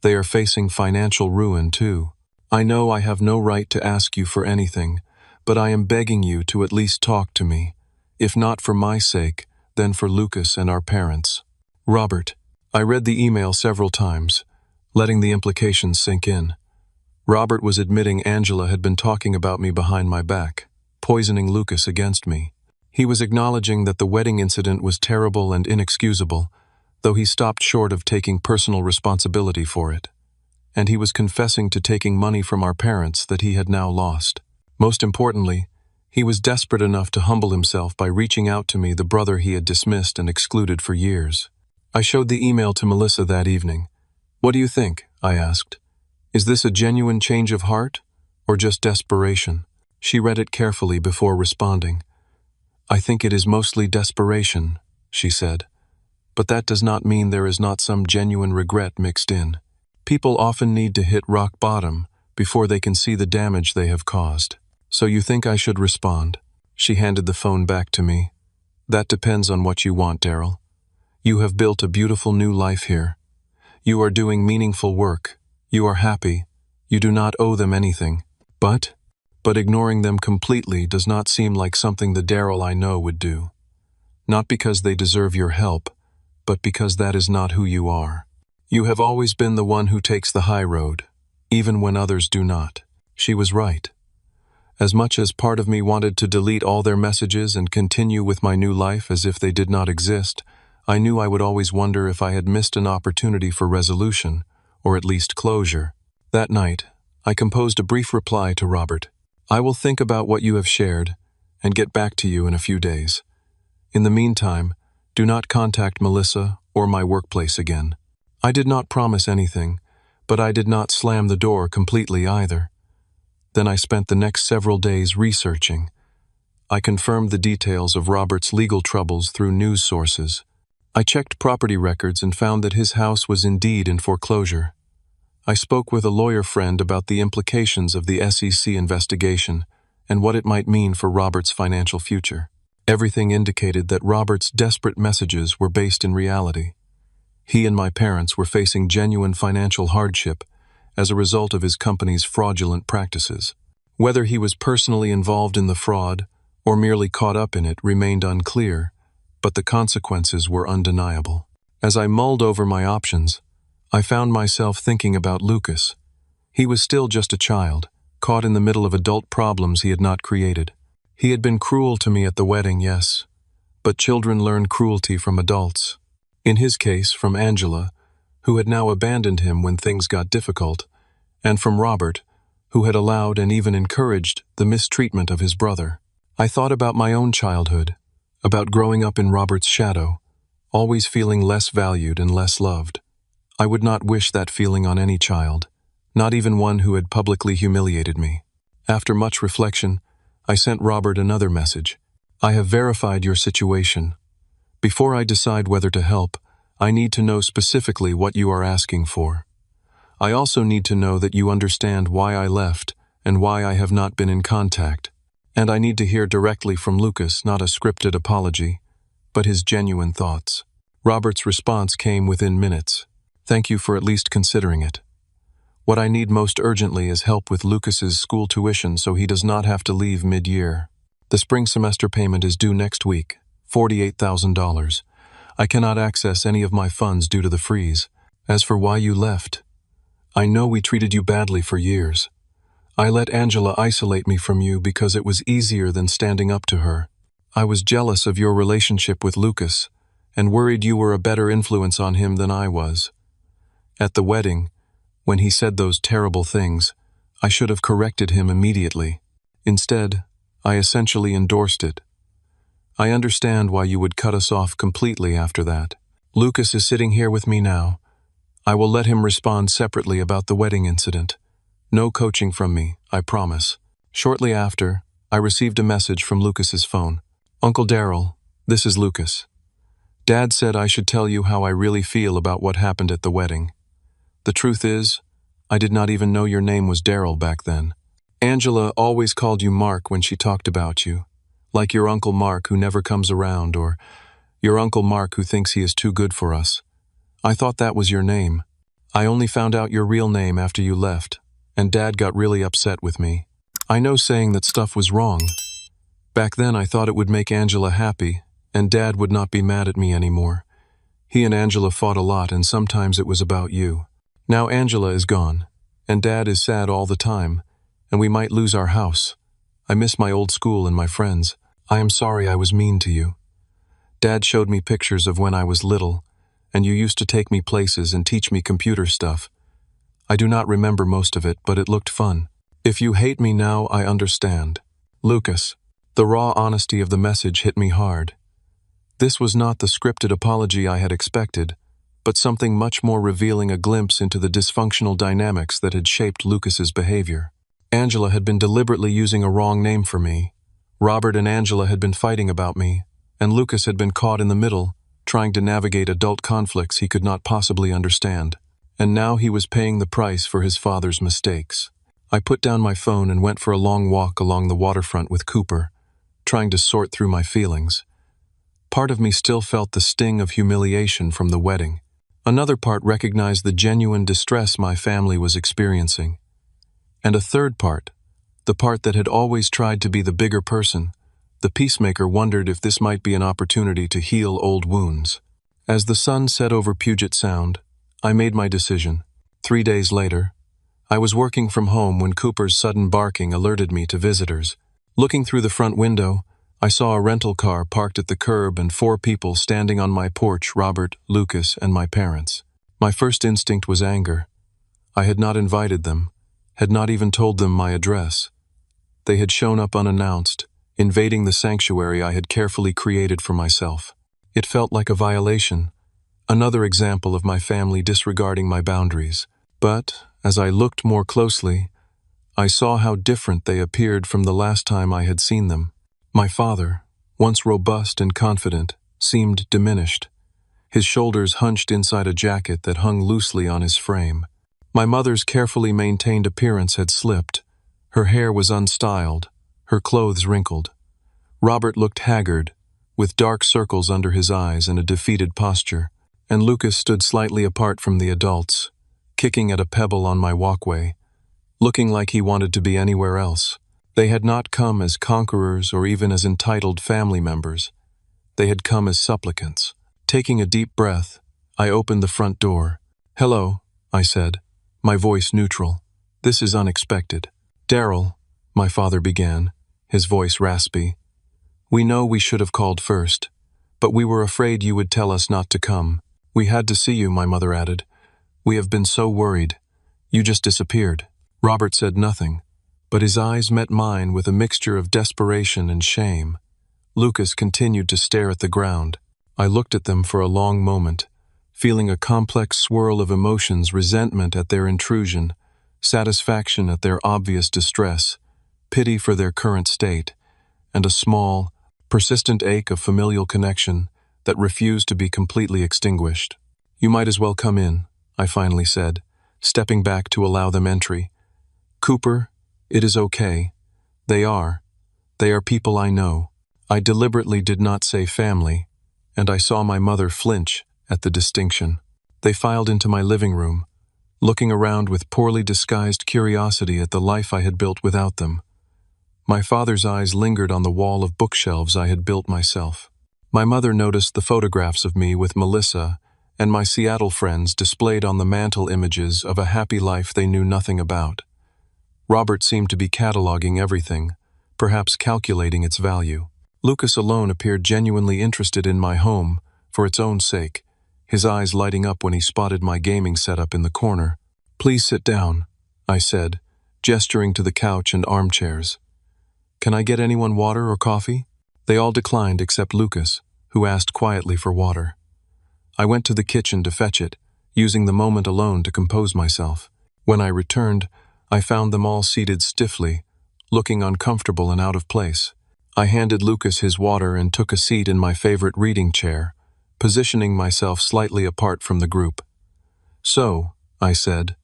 They are facing financial ruin, too. I know I have no right to ask you for anything, but I am begging you to at least talk to me. If not for my sake, then for Lucas and our parents. Robert. I read the email several times, letting the implications sink in. Robert was admitting Angela had been talking about me behind my back, poisoning Lucas against me. He was acknowledging that the wedding incident was terrible and inexcusable, though he stopped short of taking personal responsibility for it. And he was confessing to taking money from our parents that he had now lost. Most importantly, he was desperate enough to humble himself by reaching out to me, the brother he had dismissed and excluded for years. I showed the email to Melissa that evening. "What do you think?" I asked. "Is this a genuine change of heart, or just desperation?" She read it carefully before responding. "I think it is mostly desperation," she said. "But that does not mean there is not some genuine regret mixed in. People often need to hit rock bottom before they can see the damage they have caused. So you think I should respond?" She handed the phone back to me. "That depends on what you want, Darrell. You have built a beautiful new life here. You are doing meaningful work. You are happy. You do not owe them anything. But ignoring them completely does not seem like something the Darrell I know would do. Not because they deserve your help, but because that is not who you are. You have always been the one who takes the high road, even when others do not." She was right. As much as part of me wanted to delete all their messages and continue with my new life as if they did not exist, I knew I would always wonder if I had missed an opportunity for resolution, or at least closure. That night, I composed a brief reply to Robert. "I will think about what you have shared and get back to you in a few days. In the meantime, do not contact Melissa or my workplace again." I did not promise anything, but I did not slam the door completely either. Then I spent the next several days researching. I confirmed the details of Robert's legal troubles through news sources. I checked property records and found that his house was indeed in foreclosure. I spoke with a lawyer friend about the implications of the SEC investigation and what it might mean for Robert's financial future. Everything indicated that Robert's desperate messages were based in reality. He and my parents were facing genuine financial hardship as a result of his company's fraudulent practices. Whether he was personally involved in the fraud or merely caught up in it remained unclear, but the consequences were undeniable. As I mulled over my options, I found myself thinking about Lucas. He was still just a child, caught in the middle of adult problems he had not created. He had been cruel to me at the wedding, yes, but children learn cruelty from adults. In his case, from Angela, who had now abandoned him when things got difficult, and from Robert, who had allowed and even encouraged the mistreatment of his brother. I thought about my own childhood, about growing up in Robert's shadow, always feeling less valued and less loved. I would not wish that feeling on any child, not even one who had publicly humiliated me. After much reflection, I sent Robert another message. "I have verified your situation. Before I decide whether to help, I need to know specifically what you are asking for. I also need to know that you understand why I left and why I have not been in contact. And I need to hear directly from Lucas, not a scripted apology, but his genuine thoughts." Robert's response came within minutes. "Thank you for at least considering it. What I need most urgently is help with Lucas's school tuition so he does not have to leave mid-year. The spring semester payment is due next week, $48,000. I cannot access any of my funds due to the freeze. As for why you left, I know we treated you badly for years. I let Angela isolate me from you because it was easier than standing up to her. I was jealous of your relationship with Lucas and worried you were a better influence on him than I was. At the wedding, when he said those terrible things, I should have corrected him immediately. Instead, I essentially endorsed it. I understand why you would cut us off completely after that. Lucas is sitting here with me now. I will let him respond separately about the wedding incident. No coaching from me, I promise." Shortly after, I received a message from Lucas's phone. "Uncle Darrell, this is Lucas. Dad said I should tell you how I really feel about what happened at the wedding. The truth is, I did not even know your name was Darrell back then. Angela always called you Mark when she talked about you, like your Uncle Mark who never comes around, or your Uncle Mark who thinks he is too good for us. I thought that was your name. I only found out your real name after you left, and Dad got really upset with me. I know saying that stuff was wrong. Back then I thought it would make Angela happy, and Dad would not be mad at me anymore. He and Angela fought a lot, and sometimes it was about you. Now Angela is gone, and Dad is sad all the time, and we might lose our house. I miss my old school and my friends. I am sorry I was mean to you. Dad showed me pictures of when I was little, and you used to take me places and teach me computer stuff. I do not remember most of it, but it looked fun. If you hate me now, I understand. Lucas. The raw honesty of the message hit me hard. This was not the scripted apology I had expected, but something much more revealing a glimpse into the dysfunctional dynamics that had shaped Lucas's behavior. Angela had been deliberately using a wrong name for me. Robert and Angela had been fighting about me, and Lucas had been caught in the middle, trying to navigate adult conflicts he could not possibly understand. And now he was paying the price for his father's mistakes. I put down my phone and went for a long walk along the waterfront with Cooper, trying to sort through my feelings. Part of me still felt the sting of humiliation from the wedding. Another part recognized the genuine distress my family was experiencing. And a third part, the part that had always tried to be the bigger person, the peacemaker, wondered if this might be an opportunity to heal old wounds. As the sun set over Puget Sound, I made my decision. 3 days later, I was working from home when Cooper's sudden barking alerted me to visitors. Looking through the front window, I saw a rental car parked at the curb and 4 people standing on my porch: Robert, Lucas, and my parents. My first instinct was anger. I had not invited them, had not even told them my address. They had shown up unannounced, invading the sanctuary I had carefully created for myself. It felt like a violation, another example of my family disregarding my boundaries. But, as I looked more closely, I saw how different they appeared from the last time I had seen them. My father, once robust and confident, seemed diminished, his shoulders hunched inside a jacket that hung loosely on his frame. My mother's carefully maintained appearance had slipped. Her hair was unstyled, her clothes wrinkled. Robert looked haggard, with dark circles under his eyes and a defeated posture, and Lucas stood slightly apart from the adults, kicking at a pebble on my walkway, looking like he wanted to be anywhere else. They had not come as conquerors or even as entitled family members. They had come as supplicants. Taking a deep breath, I opened the front door. "Hello," I said, my voice neutral. "This is unexpected." "Darrell," my father began, his voice raspy. "We know we should have called first, but we were afraid you would tell us not to come. We had to see you," my mother added. "We have been so worried. You just disappeared." Robert said nothing, but his eyes met mine with a mixture of desperation and shame. Lucas continued to stare at the ground. I looked at them for a long moment, feeling a complex swirl of emotions: resentment at their intrusion, satisfaction at their obvious distress, pity for their current state, and a small, persistent ache of familial connection that refused to be completely extinguished. "You might as well come in," I finally said, stepping back to allow them entry. "Cooper, it is okay. They are people I know." I deliberately did not say family, and I saw my mother flinch at the distinction. They filed into my living room, looking around with poorly disguised curiosity at the life I had built without them. My father's eyes lingered on the wall of bookshelves I had built myself. My mother noticed the photographs of me with Melissa and my Seattle friends displayed on the mantel, images of a happy life they knew nothing about. Robert seemed to be cataloging everything, perhaps calculating its value. Lucas alone appeared genuinely interested in my home for its own sake, his eyes lighting up when he spotted my gaming setup in the corner. "Please sit down," I said, gesturing to the couch and armchairs. "Can I get anyone water or coffee?" They all declined except Lucas, who asked quietly for water. I went to the kitchen to fetch it, using the moment alone to compose myself. When I returned, I found them all seated stiffly, looking uncomfortable and out of place. I handed Lucas his water and took a seat in my favorite reading chair, positioning myself slightly apart from the group. "So," I said,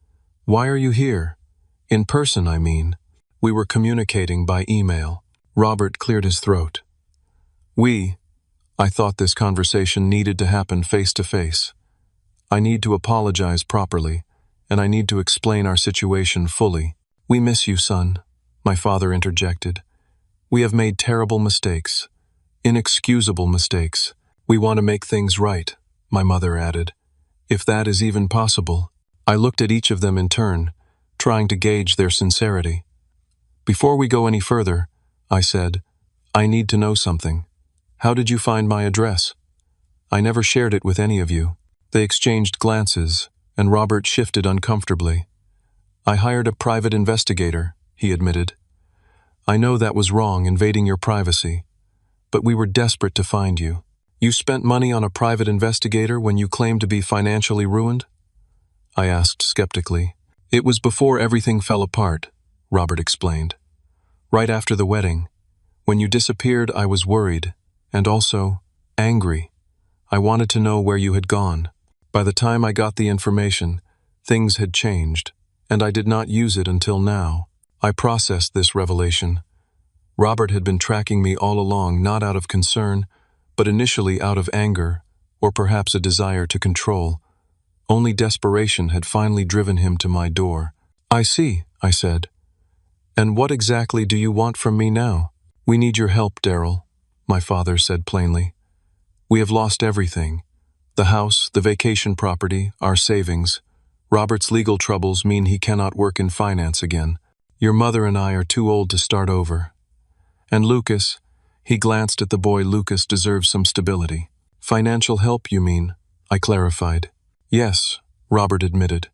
"why are you here? In person, I mean." We were communicating by email. Robert cleared his throat. I thought this conversation needed to happen face to face. I need to apologize properly, and I need to explain our situation fully. We miss you, son, my father interjected. We have made terrible mistakes, inexcusable mistakes. We want to make things right, my mother added. If that is even possible. I looked at each of them in turn, trying to gauge their sincerity. Before we go any further, I said, I need to know something. How did you find my address? I never shared it with any of you. They exchanged glances, and Robert shifted uncomfortably. I hired a private investigator, he admitted. I know that was wrong, invading your privacy, but we were desperate to find you. You spent money on a private investigator when you claimed to be financially ruined? I asked skeptically. It was before everything fell apart, Robert explained. Right after the wedding. When you disappeared, I was worried, and also angry. I wanted to know where you had gone. By the time I got the information, things had changed, and I did not use it until now. I processed this revelation. Robert had been tracking me all along, not out of concern, but initially out of anger, or perhaps a desire to control. Only desperation had finally driven him to my door. I see, I said. And what exactly do you want from me now? We need your help, Darrell, my father said plainly. We have lost everything. The house, the vacation property, our savings. Robert's legal troubles mean he cannot work in finance again. Your mother and I are too old to start over. And Lucas, he glanced at the boy. Lucas deserves some stability. Financial help, you mean? I clarified. Yes, Robert admitted.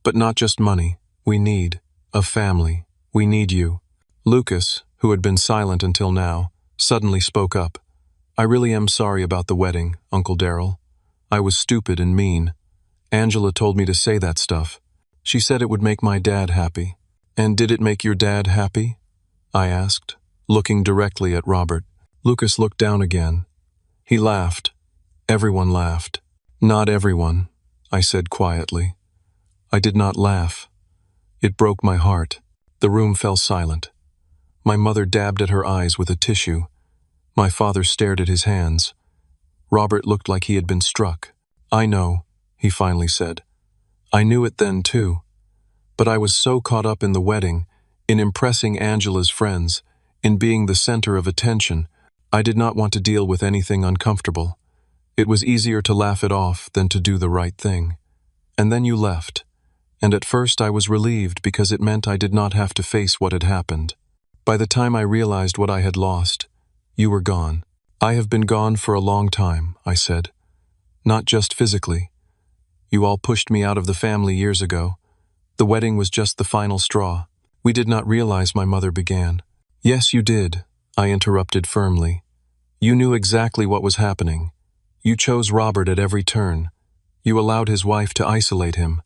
But not just money. We need a family. We need you. Lucas, who had been silent until now, suddenly spoke up. I really am sorry about the wedding, Uncle Darrell. I was stupid and mean. Angela told me to say that stuff. She said it would make my dad happy. And did it make your dad happy? I asked, looking directly at Robert. Lucas looked down again. He laughed. Everyone laughed. Not everyone, I said quietly. I did not laugh. It broke my heart. The room fell silent. My mother dabbed at her eyes with a tissue. My father stared at his hands. Robert looked like he had been struck. I know, he finally said. I knew it then too. But I was so caught up in the wedding, in impressing Angela's friends, in being the center of attention, I did not want to deal with anything uncomfortable. It was easier to laugh it off than to do the right thing. And then you left. And at first I was relieved because it meant I did not have to face what had happened. By the time I realized what I had lost, you were gone. I have been gone for a long time, I said. Not just physically. You all pushed me out of the family years ago. The wedding was just the final straw. We did not realize, my mother began. Yes, you did, I interrupted firmly. You knew exactly what was happening. You chose Robert at every turn. You allowed his wife to isolate him.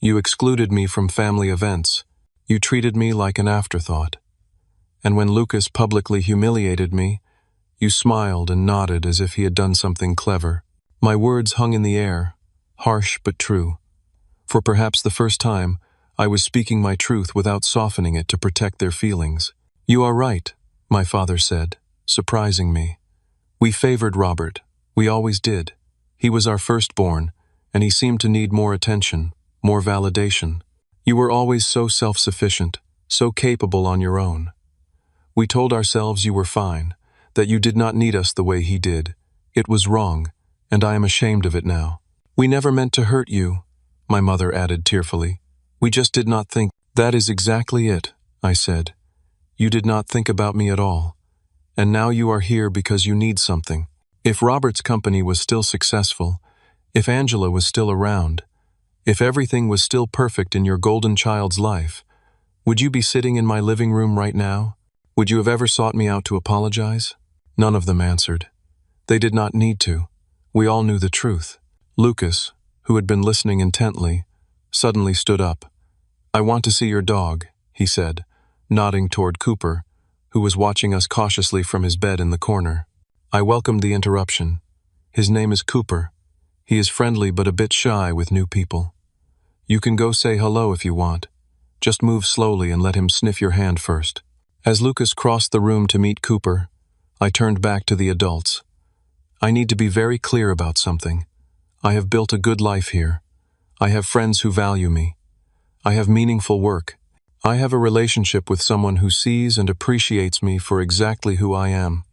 You excluded me from family events. You treated me like an afterthought. And when Lucas publicly humiliated me, you smiled and nodded as if he had done something clever. My words hung in the air, harsh but true. For perhaps the first time, I was speaking my truth without softening it to protect their feelings. You are right, my father said, surprising me. We favored Robert. We always did. He was our firstborn, and he seemed to need more attention, more validation. You were always so self-sufficient, so capable on your own. We told ourselves you were fine, that you did not need us the way he did. It was wrong, and I am ashamed of it now. We never meant to hurt you, my mother added tearfully. We just did not think. That is exactly it, I said. You did not think about me at all. And now you are here because you need something. If Robert's company was still successful, if Angela was still around, if everything was still perfect in your golden child's life, would you be sitting in my living room right now? Would you have ever sought me out to apologize? None of them answered. They did not need to. We all knew the truth. Lucas, who had been listening intently, suddenly stood up. I want to see your dog, he said, nodding toward Cooper, who was watching us cautiously from his bed in the corner. I welcomed the interruption. His name is Cooper. He is friendly but a bit shy with new people. You can go say hello if you want. Just move slowly and let him sniff your hand first." As Lucas crossed the room to meet Cooper, I turned back to the adults. "I need to be very clear about something. I have built a good life here. I have friends who value me. I have meaningful work. I have a relationship with someone who sees and appreciates me for exactly who I am.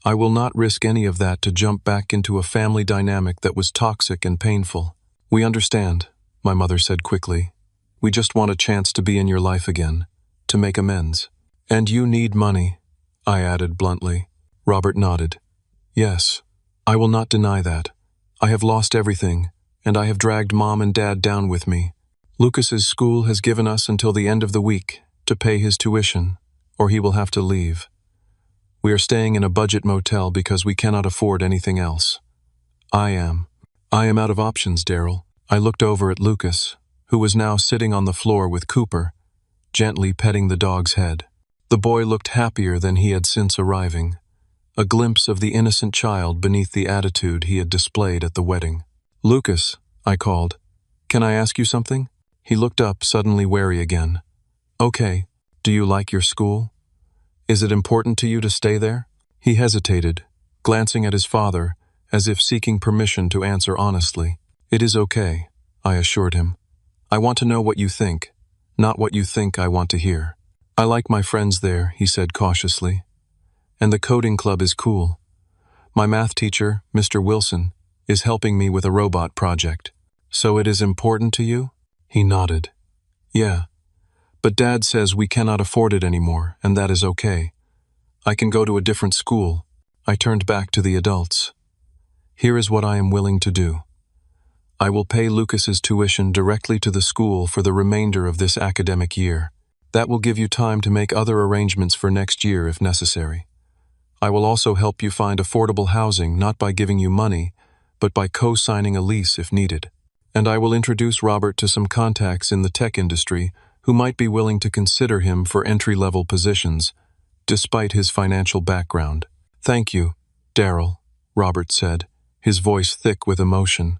I will not risk any of that to jump back into a family dynamic that was toxic and painful." "We understand," my mother said quickly. "We just want a chance to be in your life again, to make amends." "And you need money," I added bluntly. Robert nodded. "Yes, I will not deny that. I have lost everything, and I have dragged Mom and Dad down with me. Lucas's school has given us until the end of the week to pay his tuition, or he will have to leave. We are staying in a budget motel because we cannot afford anything else. I am out of options, Darrell." I looked over at Lucas, who was now sitting on the floor with Cooper, gently petting the dog's head. The boy looked happier than he had since arriving, a glimpse of the innocent child beneath the attitude he had displayed at the wedding. "Lucas," I called, "can I ask you something?" He looked up, suddenly wary again. "Okay, do you like your school? Is it important to you to stay there?" He hesitated, glancing at his father, as if seeking permission to answer honestly. "It is okay," I assured him. "I want to know what you think, not what you think I want to hear." "I like my friends there," he said cautiously. "And the coding club is cool. My math teacher, Mr. Wilson, is helping me with a robot project." "So it is important to you?" He nodded. "Yeah, but Dad says we cannot afford it anymore, and that is okay. I can go to a different school." I turned back to the adults. "Here is what I am willing to do. I will pay Lucas's tuition directly to the school for the remainder of this academic year. That will give you time to make other arrangements for next year if necessary. I will also help you find affordable housing, not by giving you money, but by co-signing a lease if needed. And I will introduce Robert to some contacts in the tech industry who might be willing to consider him for entry-level positions, despite his financial background." "Thank you, Darrell," Robert said, his voice thick with emotion.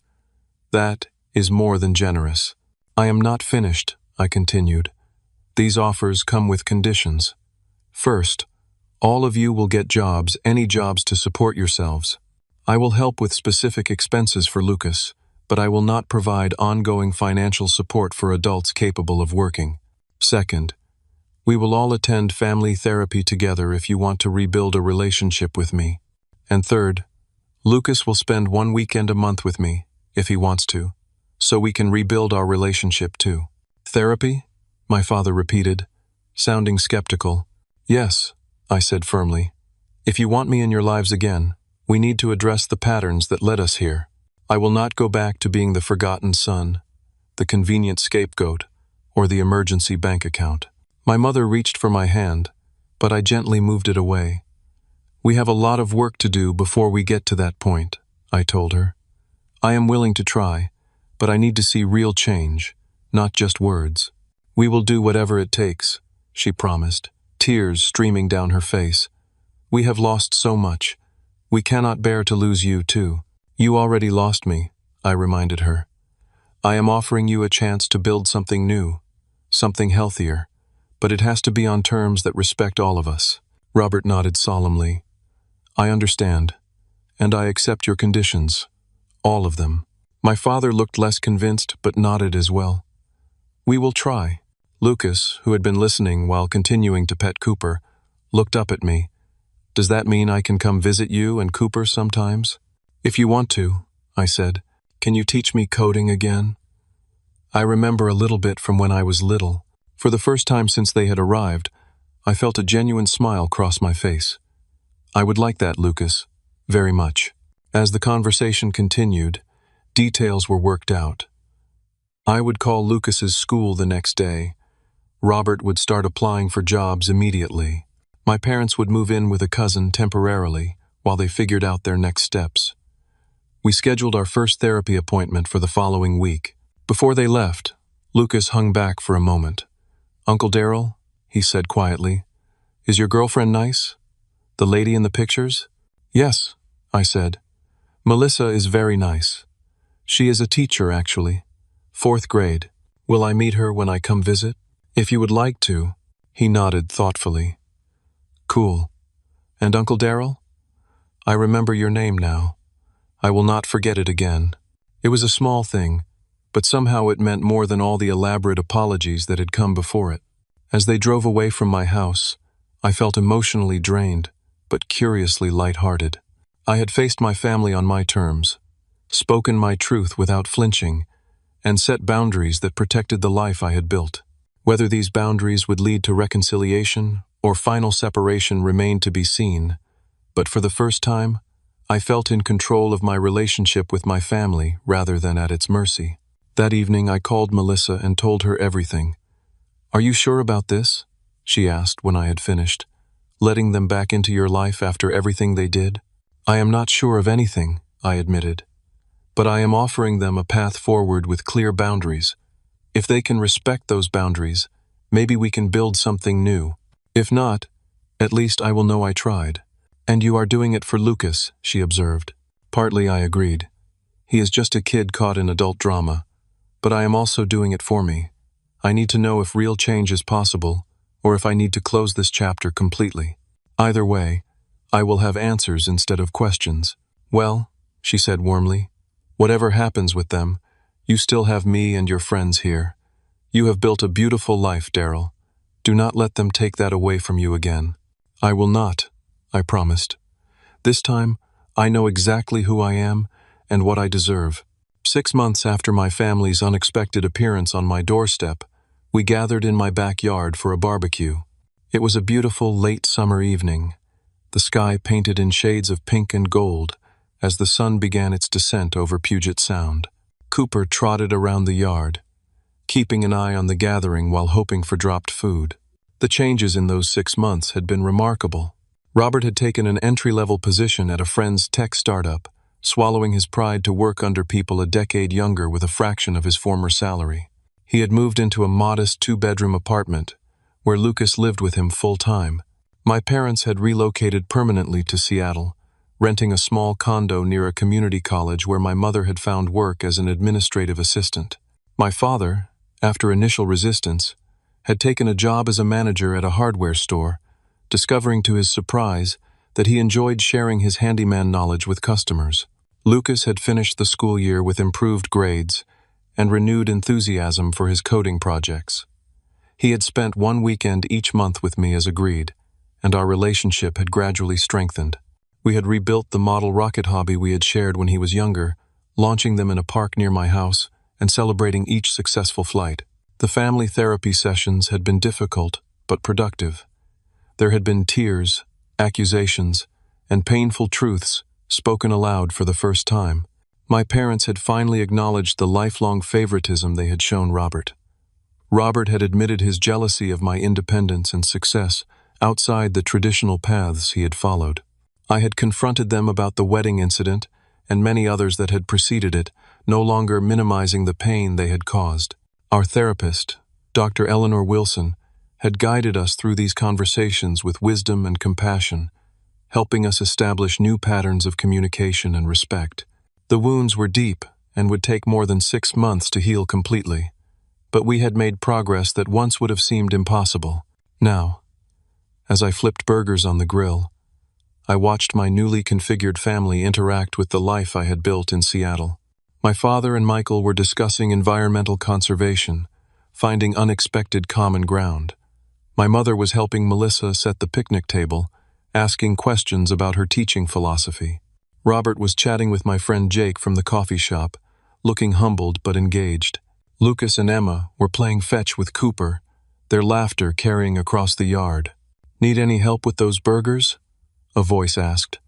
"That is more than generous." "I am not finished," I continued. "These offers come with conditions. First, all of you will get jobs, any jobs to support yourselves. I will help with specific expenses for Lucas, but I will not provide ongoing financial support for adults capable of working. Second, we will all attend family therapy together if you want to rebuild a relationship with me. And third, Lucas will spend 1 weekend a month with me, if he wants to, so we can rebuild our relationship too." "Therapy?" my father repeated, sounding skeptical. "Yes," I said firmly. "If you want me in your lives again, we need to address the patterns that led us here. I will not go back to being the forgotten son, the convenient scapegoat, or the emergency bank account." My mother reached for my hand, but I gently moved it away. "We have a lot of work to do before we get to that point," I told her. "I am willing to try, but I need to see real change, not just words." "We will do whatever it takes," she promised, tears streaming down her face. "We have lost so much. We cannot bear to lose you too." "You already lost me," I reminded her. "I am offering you a chance to build something new, something healthier, but it has to be on terms that respect all of us." Robert nodded solemnly. "I understand, and I accept your conditions, all of them." My father looked less convinced but nodded as well. "We will try." Lucas, who had been listening while continuing to pet Cooper, looked up at me. "Does that mean I can come visit you and Cooper sometimes?" "If you want to," I said. "Can you teach me coding again? I remember a little bit from when I was little." For the first time since they had arrived, I felt a genuine smile cross my face. "I would like that, Lucas, very much." As the conversation continued, details were worked out. I would call Lucas's school the next day. Robert would start applying for jobs immediately. My parents would move in with a cousin temporarily while they figured out their next steps. We scheduled our first therapy appointment for the following week. Before they left, Lucas hung back for a moment. "Uncle Darrell," he said quietly, "is your girlfriend nice? The lady in the pictures?" "Yes," I said. "Melissa is very nice. She is a teacher, actually. 4th grade. Will I meet her when I come visit?" If you would like to. He nodded thoughtfully. Cool. And Uncle Darrell? I remember your name now. I will not forget it again. It was a small thing, but somehow it meant more than all the elaborate apologies that had come before it. As they drove away from my house, I felt emotionally drained, but curiously light-hearted. I had faced my family on my terms, spoken my truth without flinching, and set boundaries that protected the life I had built. Whether these boundaries would lead to reconciliation or final separation remained to be seen, but for the first time, I felt in control of my relationship with my family rather than at its mercy. That evening, I called Melissa and told her everything. "Are you sure about this?" she asked when I had finished. "Letting them back into your life after everything they did?" "I am not sure of anything," I admitted. "But I am offering them a path forward with clear boundaries. If they can respect those boundaries, maybe we can build something new. If not, at least I will know I tried." "And you are doing it for Lucas," she observed. Partly I agreed. He is just a kid caught in adult drama. But I am also doing it for me. I need to know if real change is possible, or if I need to close this chapter completely. Either way, I will have answers instead of questions. "Well," she said warmly, "whatever happens with them, you still have me and your friends here. You have built a beautiful life, Darrell. Do not let them take that away from you again." "I will not," I promised. "This time, I know exactly who I am and what I deserve." 6 months after my family's unexpected appearance on my doorstep, we gathered in my backyard for a barbecue. It was a beautiful late summer evening, the sky painted in shades of pink and gold as the sun began its descent over Puget Sound. Cooper trotted around the yard, keeping an eye on the gathering while hoping for dropped food. The changes in those 6 months had been remarkable. Robert had taken an entry-level position at a friend's tech startup, swallowing his pride to work under people a decade younger with a fraction of his former salary. He had moved into a modest 2-bedroom apartment, where Lucas lived with him full-time. My parents had relocated permanently to Seattle, renting a small condo near a community college where my mother had found work as an administrative assistant. My father, after initial resistance, had taken a job as a manager at a hardware store, discovering to his surprise that he enjoyed sharing his handyman knowledge with customers. Lucas had finished the school year with improved grades and renewed enthusiasm for his coding projects. He had spent 1 weekend each month with me as agreed, and our relationship had gradually strengthened. We had rebuilt the model rocket hobby we had shared when he was younger, launching them in a park near my house and celebrating each successful flight. The family therapy sessions had been difficult but productive. There had been tears, accusations, and painful truths spoken aloud for the first time. My parents had finally acknowledged the lifelong favoritism they had shown Robert. Robert had admitted his jealousy of my independence and success outside the traditional paths he had followed. I had confronted them about the wedding incident and many others that had preceded it, no longer minimizing the pain they had caused. Our therapist, Dr. Eleanor Wilson, had guided us through these conversations with wisdom and compassion, helping us establish new patterns of communication and respect. The wounds were deep and would take more than 6 months to heal completely, but we had made progress that once would have seemed impossible. Now, as I flipped burgers on the grill, I watched my newly configured family interact with the life I had built in Seattle. My father and Michael were discussing environmental conservation, finding unexpected common ground. My mother was helping Melissa set the picnic table, asking questions about her teaching philosophy. Robert was chatting with my friend Jake from the coffee shop, looking humbled but engaged. Lucas and Emma were playing fetch with Cooper, their laughter carrying across the yard. "Need any help with those burgers?" a voice asked,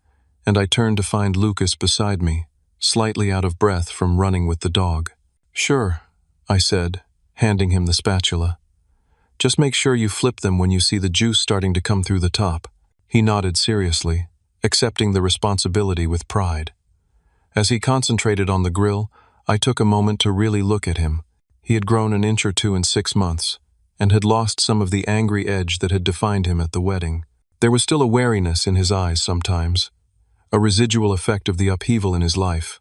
and I turned to find Lucas beside me, slightly out of breath from running with the dog. "Sure," I said, handing him the spatula. "Just make sure you flip them when you see the juice starting to come through the top." He nodded seriously, accepting the responsibility with pride. As he concentrated on the grill, I took a moment to really look at him. He had grown an inch or two in 6 months, and had lost some of the angry edge that had defined him at the wedding. There was still a wariness in his eyes sometimes, a residual effect of the upheaval in his life,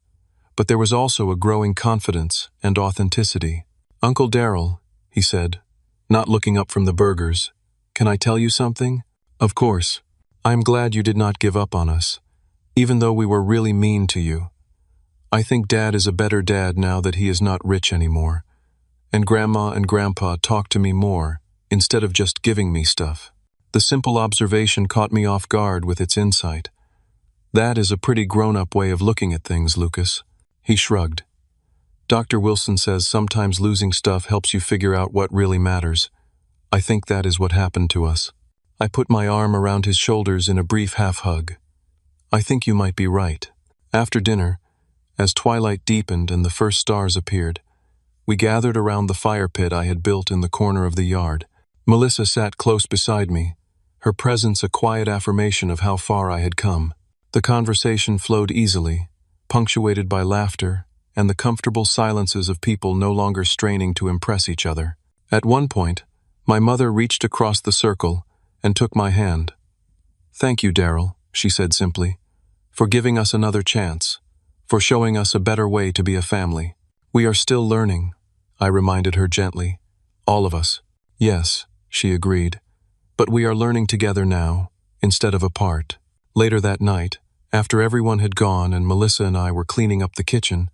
but there was also a growing confidence and authenticity. "Uncle Darrell," he said, not looking up from the burgers. "Can I tell you something?" "Of course. I'm glad you did not give up on us, even though we were really mean to you. I think Dad is a better dad now that he is not rich anymore. And Grandma and Grandpa talk to me more, instead of just giving me stuff." The simple observation caught me off guard with its insight. "That is a pretty grown-up way of looking at things, Lucas." He shrugged. "Dr. Wilson says sometimes losing stuff helps you figure out what really matters. I think that is what happened to us." I put my arm around his shoulders in a brief half-hug. "I think you might be right." After dinner, as twilight deepened and the first stars appeared, we gathered around the fire pit I had built in the corner of the yard. Melissa sat close beside me, her presence a quiet affirmation of how far I had come. The conversation flowed easily, punctuated by laughter and the comfortable silences of people no longer straining to impress each other. At one point, my mother reached across the circle and took my hand. "Thank you, Darrell," she said simply, "for giving us another chance, for showing us a better way to be a family." "We are still learning," I reminded her gently. "All of us." "Yes," she agreed, "but we are learning together now, instead of apart." Later that night, after everyone had gone and Melissa and I were cleaning up the kitchen,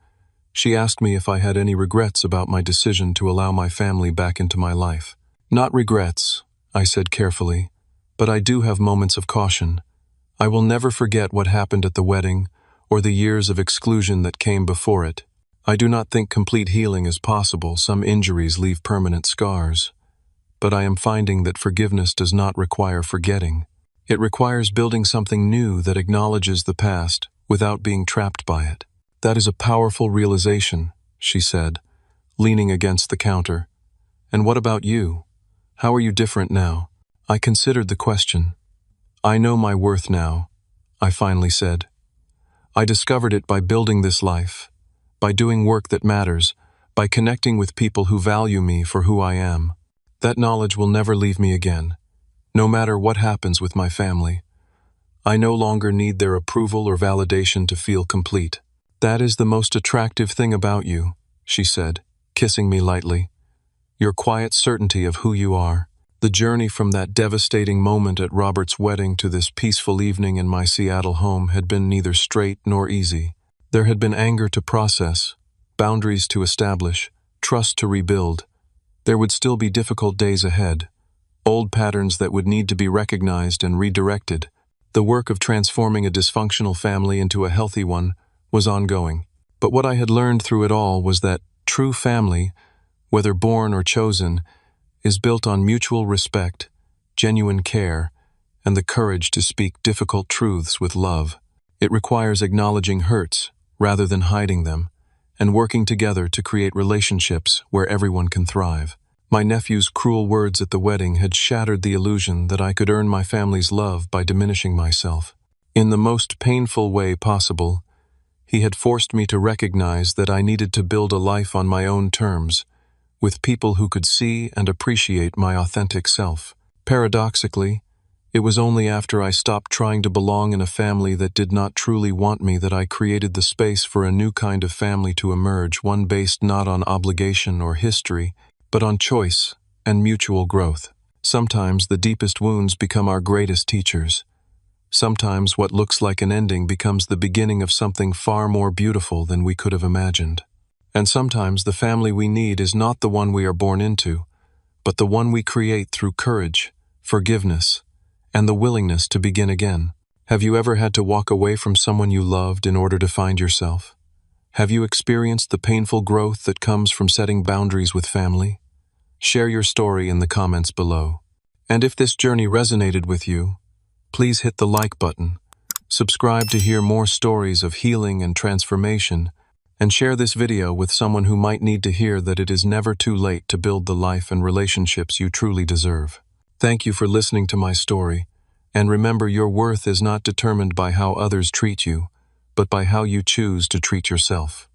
she asked me if I had any regrets about my decision to allow my family back into my life. "Not regrets," I said carefully, "but I do have moments of caution. I will never forget what happened at the wedding or the years of exclusion that came before it. I do not think complete healing is possible. Some injuries leave permanent scars. But I am finding that forgiveness does not require forgetting. It requires building something new that acknowledges the past without being trapped by it." "That is a powerful realization," she said, leaning against the counter. "And what about you? How are you different now?" I considered the question. "I know my worth now," I finally said. "I discovered it by building this life, by doing work that matters, by connecting with people who value me for who I am. That knowledge will never leave me again, no matter what happens with my family. I no longer need their approval or validation to feel complete." "That is the most attractive thing about you," she said, kissing me lightly. "Your quiet certainty of who you are." The journey from that devastating moment at Robert's wedding to this peaceful evening in my Seattle home had been neither straight nor easy. There had been anger to process, boundaries to establish, trust to rebuild. There would still be difficult days ahead, old patterns that would need to be recognized and redirected. The work of transforming a dysfunctional family into a healthy one was ongoing. But what I had learned through it all was that true family, whether born or chosen, is built on mutual respect, genuine care, and the courage to speak difficult truths with love. It requires acknowledging hurts rather than hiding them, and working together to create relationships where everyone can thrive. My nephew's cruel words at the wedding had shattered the illusion that I could earn my family's love by diminishing myself. In the most painful way possible, he had forced me to recognize that I needed to build a life on my own terms, with people who could see and appreciate my authentic self. Paradoxically, it was only after I stopped trying to belong in a family that did not truly want me that I created the space for a new kind of family to emerge, one based not on obligation or history, but on choice and mutual growth. Sometimes the deepest wounds become our greatest teachers. Sometimes what looks like an ending becomes the beginning of something far more beautiful than we could have imagined. And sometimes the family we need is not the one we are born into, but the one we create through courage, forgiveness, and the willingness to begin again. Have you ever had to walk away from someone you loved in order to find yourself? Have you experienced the painful growth that comes from setting boundaries with family? Share your story in the comments below. And if this journey resonated with you, please hit the like button, subscribe to hear more stories of healing and transformation, and share this video with someone who might need to hear that it is never too late to build the life and relationships you truly deserve. Thank you for listening to my story, and remember, your worth is not determined by how others treat you, but by how you choose to treat yourself.